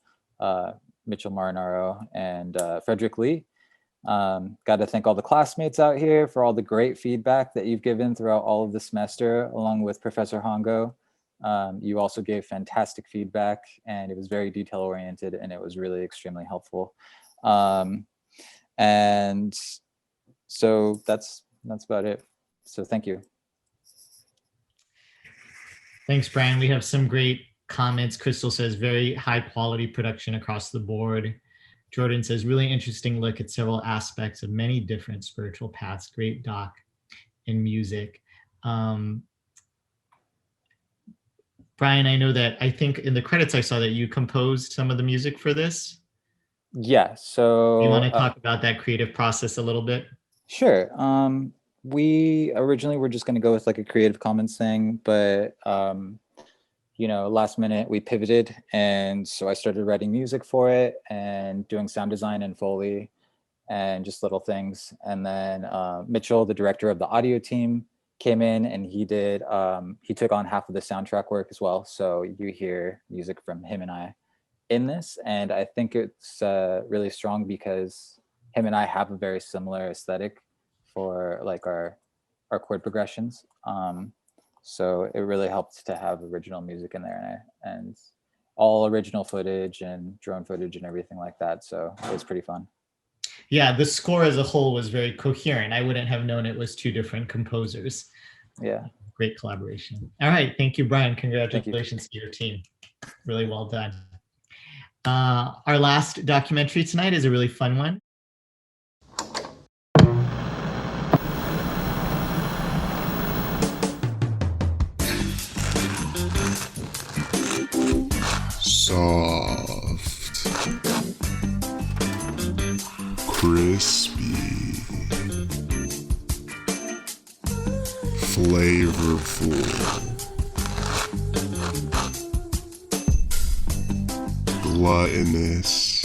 Mitchell Marinaro, and Frederick Lee. Got to thank all the classmates out here for all the great feedback that you've given throughout all of the semester, along with Professor Hongo. You also gave fantastic feedback, and it was very detail oriented, and it was really extremely helpful. And so that's about it. So thank you. Thanks, Brian. We have some great comments. Crystal says very high quality production across the board. Jordan says really interesting look at several aspects of many different spiritual paths. Great doc and music. Brian, I know that I think in the credits I saw that you composed some of the music for this. Yeah, so... You want to talk about that creative process a little bit? Sure. We originally were just going to go with like a Creative Commons thing, but last minute we pivoted, and so I started writing music for it and doing sound design and Foley and just little things. And then Mitchell, the director of the audio team, came in and he took on half of the soundtrack work as well. So you hear music from him and I in this, and I think it's really strong because him and I have a very similar aesthetic for like our chord progressions. So it really helped to have original music in there, and all original footage and drone footage and everything like that. So it was pretty fun. Yeah, the score as a whole was very coherent. I wouldn't have known it was two different composers. Yeah. Great collaboration. All right, thank you, Brian. Congratulations to your team. Really well done. Our last documentary tonight is a really fun one. Soft, crispy, flavorful, gluttonous,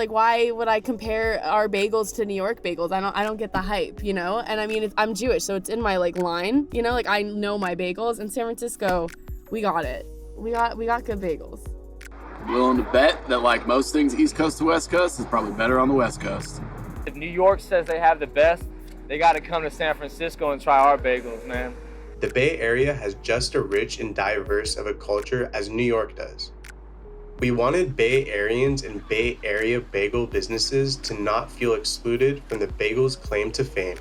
Like, why would I compare our bagels to New York bagels? I don't get the hype, you know? And I mean, I'm Jewish, so it's in my like line, you know? Like, I know my bagels. In San Francisco, we got it. We got good bagels. Willing to bet that like most things East Coast to West Coast is probably better on the West Coast. If New York says they have the best, they got to come to San Francisco and try our bagels, man. The Bay Area has just as rich and diverse of a culture as New York does. We wanted Bay Areans and Bay Area bagel businesses to not feel excluded from the bagel's claim to fame.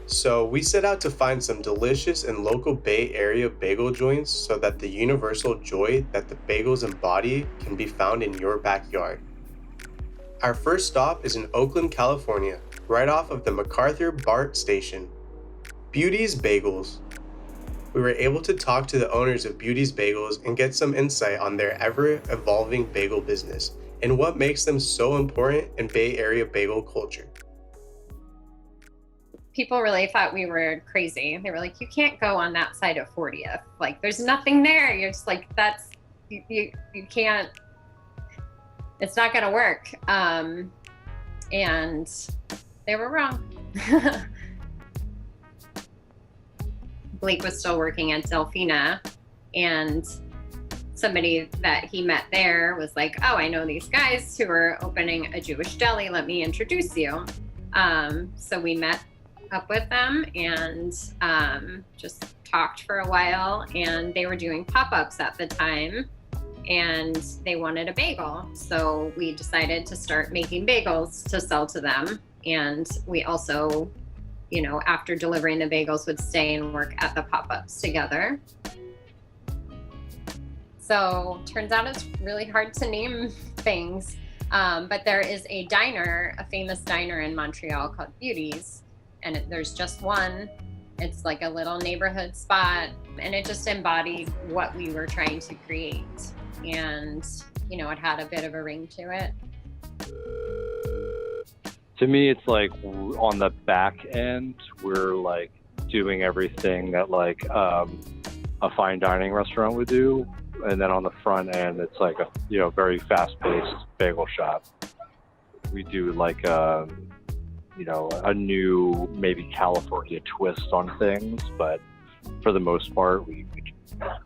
So we set out to find some delicious and local Bay Area bagel joints so that the universal joy that the bagels embody can be found in your backyard. Our first stop is in Oakland, California, right off of the MacArthur BART station. Beauty's Bagels. We were able to talk to the owners of Beauty's Bagels and get some insight on their ever-evolving bagel business and what makes them so important in Bay Area bagel culture. People really thought we were crazy. They were like, you can't go on that side of 40th. Like, there's nothing there. You're just like, you can't, it's not gonna work. And they were wrong. Blake was still working at Delfina, and somebody that he met there was like, oh, I know these guys who are opening a Jewish deli. Let me introduce you. So we met up with them and just talked for a while, and they were doing pop-ups at the time and they wanted a bagel. So we decided to start making bagels to sell to them. And we also, you know, after delivering the bagels, would stay and work at the pop-ups together. So turns out it's really hard to name things. But there is a diner, a famous diner in Montreal called Beauty's, and there's just one. It's like a little neighborhood spot, and it just embodied what we were trying to create. And, you know, it had a bit of a ring to it. To me, it's like on the back end, we're like doing everything that like a fine dining restaurant would do. And then on the front end, it's like a, you know, very fast-paced bagel shop. We do like a, you know, a new maybe California twist on things, but for the most part,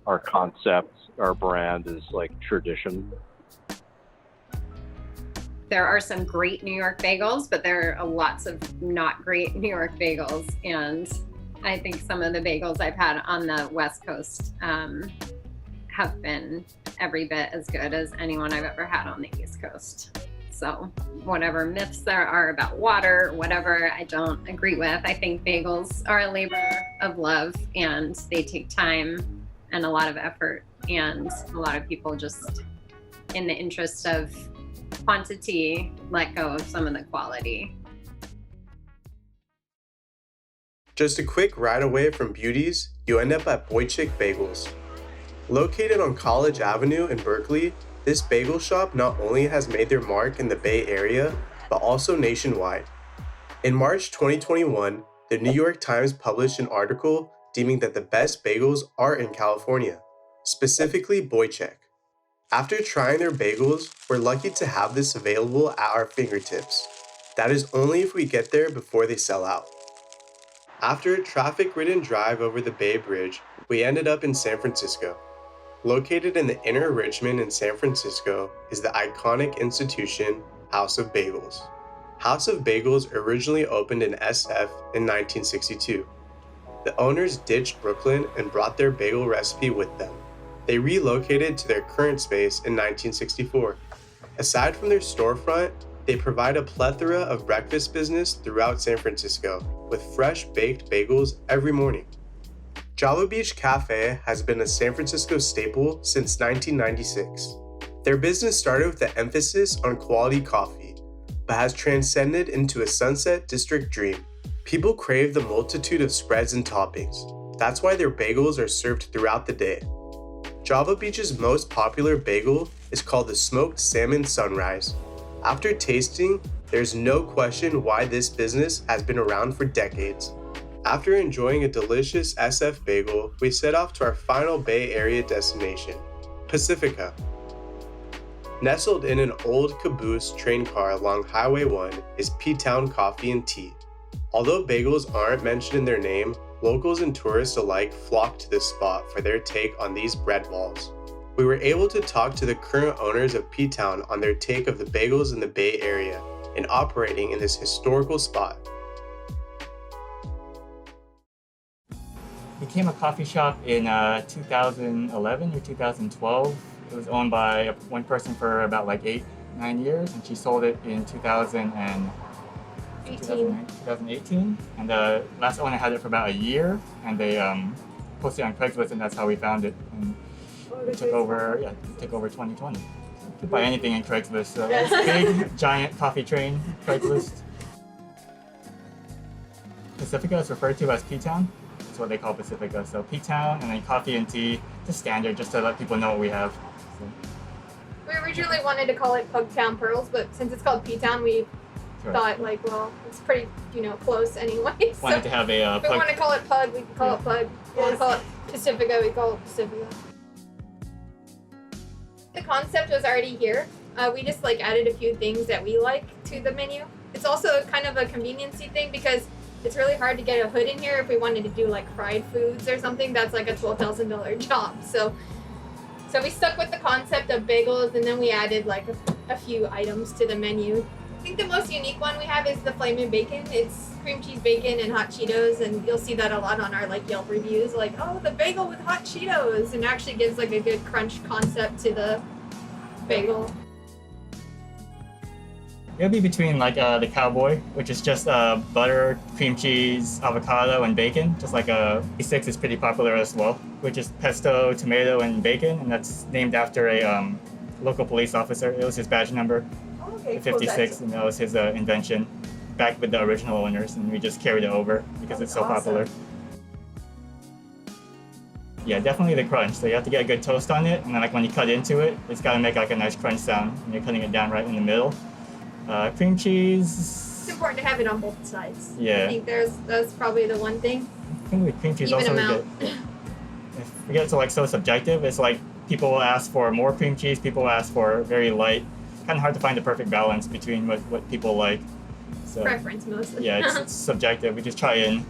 our concept, our brand is like tradition. There are some great New York bagels, but there are lots of not great New York bagels. And I think some of the bagels I've had on the West Coast have been every bit as good as anyone I've ever had on the East Coast. So whatever myths there are about water, whatever I don't agree with, I think bagels are a labor of love, and they take time and a lot of effort. And a lot of people just, in the interest of quantity, let go of some of the quality. Just a quick ride away from Beauty's, you end up at Boychik Bagels. Located on College Avenue in Berkeley, this bagel shop not only has made their mark in the Bay Area, but also nationwide. In March 2021, the New York Times published an article deeming that the best bagels are in California, specifically Boychik. After trying their bagels, we're lucky to have this available at our fingertips. That is only if we get there before they sell out. After a traffic-ridden drive over the Bay Bridge, we ended up in San Francisco. Located in the inner Richmond in San Francisco is the iconic institution House of Bagels. House of Bagels originally opened in SF in 1962. The owners ditched Brooklyn and brought their bagel recipe with them. They relocated to their current space in 1964. Aside from their storefront, they provide a plethora of breakfast business throughout San Francisco, with fresh baked bagels every morning. Java Beach Cafe has been a San Francisco staple since 1996. Their business started with an emphasis on quality coffee, but has transcended into a Sunset District dream. People crave the multitude of spreads and toppings. That's why their bagels are served throughout the day. Java Beach's most popular bagel is called the Smoked Salmon Sunrise. After tasting, there's no question why this business has been around for decades. After enjoying a delicious SF bagel, we set off to our final Bay Area destination, Pacifica. Nestled in an old caboose train car along Highway 1 is P-Town Coffee and Tea. Although bagels aren't mentioned in their name, locals and tourists alike flock to this spot for their take on these bread balls. We were able to talk to the current owners of P-Town on their take of the bagels in the Bay Area and operating in this historical spot. It became a coffee shop in 2011 or 2012. It was owned by one person for about like 8-9 years, and she sold it in 2018. And the last owner had it for about a year, and they posted it on Craigslist, and that's how we found it. And it took over 2020. You could buy anything in Craigslist. So it's big, giant coffee train, Craigslist. Pacifica is referred to as P-Town. That's what they call Pacifica. So P-Town, and then coffee and tea, just standard, just to let people know what we have. So. We originally wanted to call it Pugtown Pearls, but since it's called P-Town, we thought like, well, it's pretty, close anyway. So wanted to have a if we want to call it Pug, we can call it Pug. If we want to call it Pacifica, we call it Pacifica. The concept was already here. We just added a few things that we like to the menu. It's also kind of a conveniency thing because it's really hard to get a hood in here if we wanted to do fried foods or something. That's like a $12,000 job. So we stuck with the concept of bagels, and then we added a few items to the menu. I think the most unique one we have is the flaming bacon. It's cream cheese bacon and hot Cheetos, and you'll see that a lot on our Yelp reviews. Oh, the bagel with hot Cheetos, and it actually gives a good crunch concept to the bagel. It'll be between the cowboy, which is just butter, cream cheese, avocado, and bacon. Just E6 is pretty popular as well, which is pesto, tomato, and bacon, and that's named after a local police officer. It was his badge number, 56, and that was his invention back with the original owners, and we just carried it over because it's so popular. Yeah, definitely the crunch. So you have to get a good toast on it, and then when you cut into it, it's got to make a nice crunch sound when you're cutting it down right in the middle. Cream cheese. It's important to have it on both sides. Yeah. I think that's probably the one thing. I think with cream cheese Even also amount. we get to so subjective. It's people will ask for more cream cheese, people will ask for very light. It's kind of hard to find the perfect balance between what people like. So, Preference mostly. Yeah, it's subjective. We just try and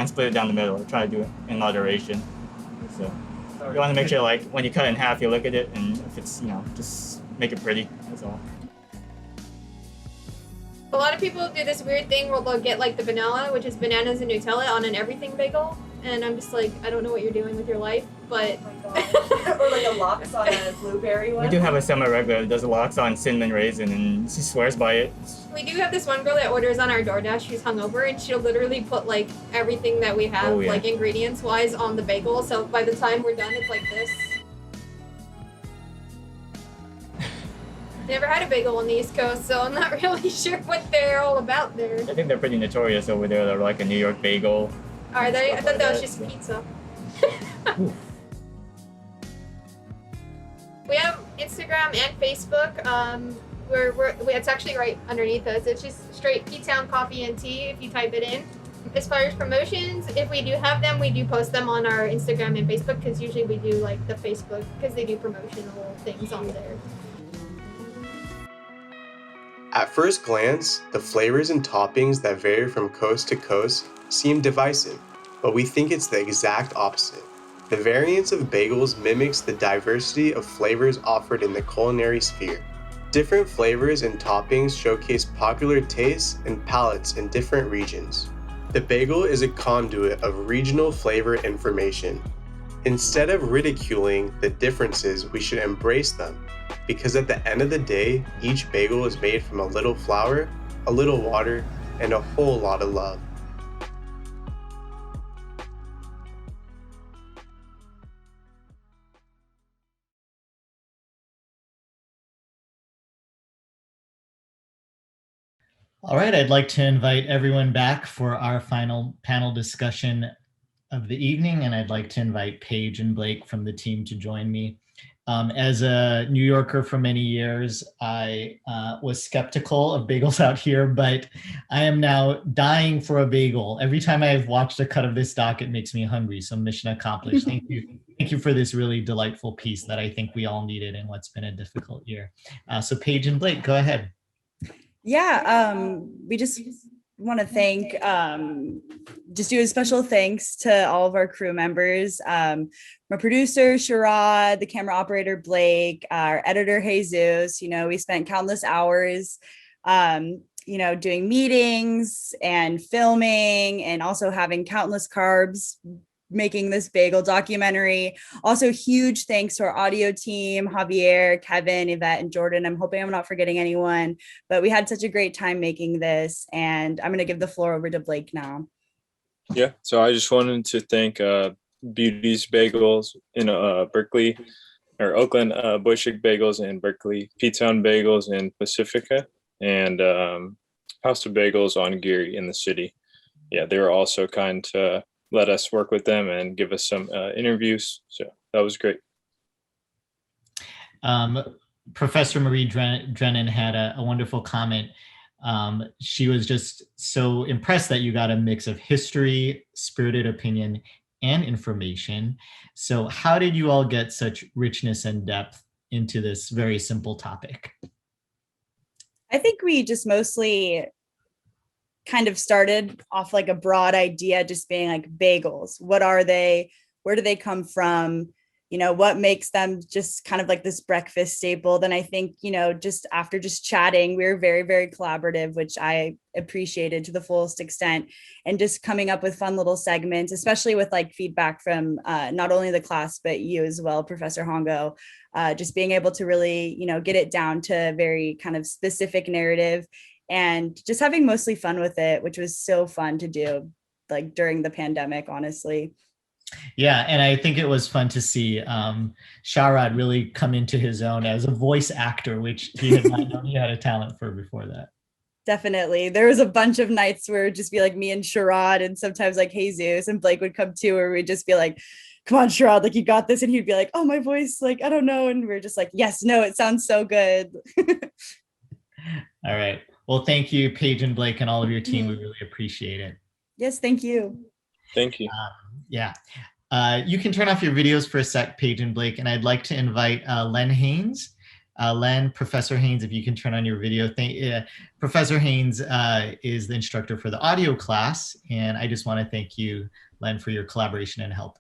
split it down the middle, or try to do it in moderation. So you want to make sure when you cut it in half, you look at it, and if it's just make it pretty. That's all. A lot of people do this weird thing where they'll get the vanilla, which is bananas and Nutella, on an everything bagel, and I'm just I don't know what you're doing with your life, but or a lox on a blueberry one. We do have a semi-regular that does a lox on cinnamon raisin, and she swears by it. We do have this one girl that orders on our DoorDash. She's hungover, and she'll literally put everything that we have, ingredients wise, on the bagel. So by the time we're done, it's like this. Never had a bagel on the East Coast, so I'm not really sure what they're all about there. I think they're pretty notorious over there. They're a New York bagel. Are they? I thought that was just pizza. We have Instagram and Facebook. It's actually right underneath us. It's just straight P-Town Coffee and Tea if you type it in. As far as promotions, if we do have them, we do post them on our Instagram and Facebook, because usually we do the Facebook because they do promotional things on there. At first glance, the flavors and toppings that vary from coast to coast seem divisive, but we think it's the exact opposite. The variance of bagels mimics the diversity of flavors offered in the culinary sphere. Different flavors and toppings showcase popular tastes and palates in different regions. The bagel is a conduit of regional flavor information. Instead of ridiculing the differences, we should embrace them, because at the end of the day, each bagel is made from a little flour, a little water, and a whole lot of love. All right, I'd like to invite everyone back for our final panel discussion of the evening, and I'd like to invite Paige and Blake from the team to join me. As a New Yorker for many years, I was skeptical of bagels out here, but I am now dying for a bagel. Every time I've watched a cut of this doc, it makes me hungry. So mission accomplished. Thank you. Thank you for this really delightful piece that I think we all needed in what's been a difficult year. So Paige and Blake, go ahead. Yeah, we just want to thank, just do a special thanks to all of our crew members. My producer, Sharad, the camera operator, Blake, our editor, Jesus. You know, we spent countless hours, you know, doing meetings and filming and also having countless carbs making this bagel documentary. Also, huge thanks to our audio team, Javier, Kevin, Yvette, and Jordan. I'm hoping I'm not forgetting anyone, but we had such a great time making this, and I'm going to give the floor over to Blake now. Yeah, so I just wanted to thank Beauty's Bagels in Berkeley, or Oakland, Bushwick Bagels in Berkeley, P-Town Bagels in Pacifica, and House of Bagels on Geary in the city. Yeah, they were also kind to let us work with them and give us some interviews. So that was great. Professor Marie Drennan had a wonderful comment. She was just so impressed that you got a mix of history, spirited opinion, and information. So how did you all get such richness and depth into this very simple topic? I think we just mostly kind of started off like a broad idea, just being like bagels. What are they? Where do they come from? You know, what makes them just kind of like this breakfast staple? Then I think, you know, just after just chatting, we were very, very collaborative, which I appreciated to the fullest extent, and just coming up with fun little segments, especially with like feedback from not only the class, but you as well, Professor Hongo, just being able to really, you know, get it down to a very kind of specific narrative and just having mostly fun with it, which was so fun to do like during the pandemic, honestly. Yeah, and I think it was fun to see Sharad really come into his own as a voice actor, which he had not known he had a talent for before that. Definitely. There was a bunch of nights where it would just be like me and Sharad, and sometimes like Jesus and Blake would come too, where we'd just be like, come on, Sharad, like you got this. And he'd be like, oh, my voice, like, I don't know. And we're just like, yes, no, it sounds so good. All right. Well, thank you, Paige and Blake, and all of your team. We really appreciate it. Yes, thank you. Thank you. Yeah. You can turn off your videos for a sec, Paige and Blake, and I'd like to invite Len Haynes. Len, Professor Haynes, if you can turn on your video. Professor Haynes is the instructor for the audio class, and I just want to thank you, Len, for your collaboration and help.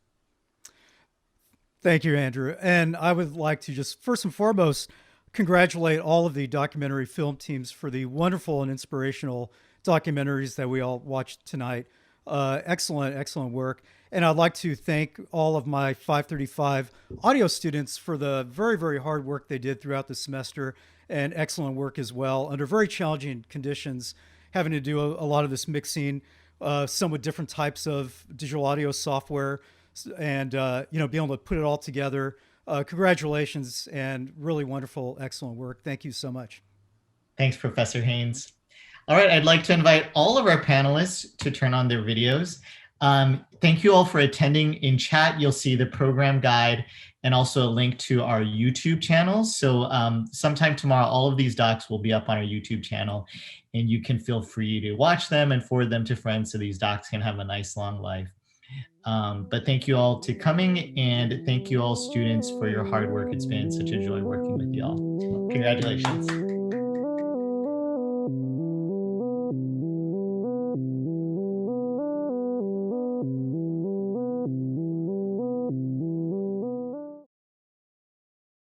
Thank you, Andrew. And I would like to just first and foremost congratulate all of the documentary film teams for the wonderful and inspirational documentaries that we all watched tonight. Excellent work. And I'd like to thank all of my 535 audio students for the very, very hard work they did throughout the semester, and excellent work as well under very challenging conditions, having to do a lot of this mixing, some with different types of digital audio software, and you know, being able to put it all together. Congratulations, and really wonderful, excellent work. Thank you so much. Thanks, Professor Haynes. All right, I'd like to invite all of our panelists to turn on their videos. Thank you all for attending. In chat, you'll see the program guide and also a link to our YouTube channels. So sometime tomorrow, all of these docs will be up on our YouTube channel, and you can feel free to watch them and forward them to friends so these docs can have a nice long life. But thank you all to coming, and thank you all students for your hard work. It's been such a joy working with you all. Congratulations.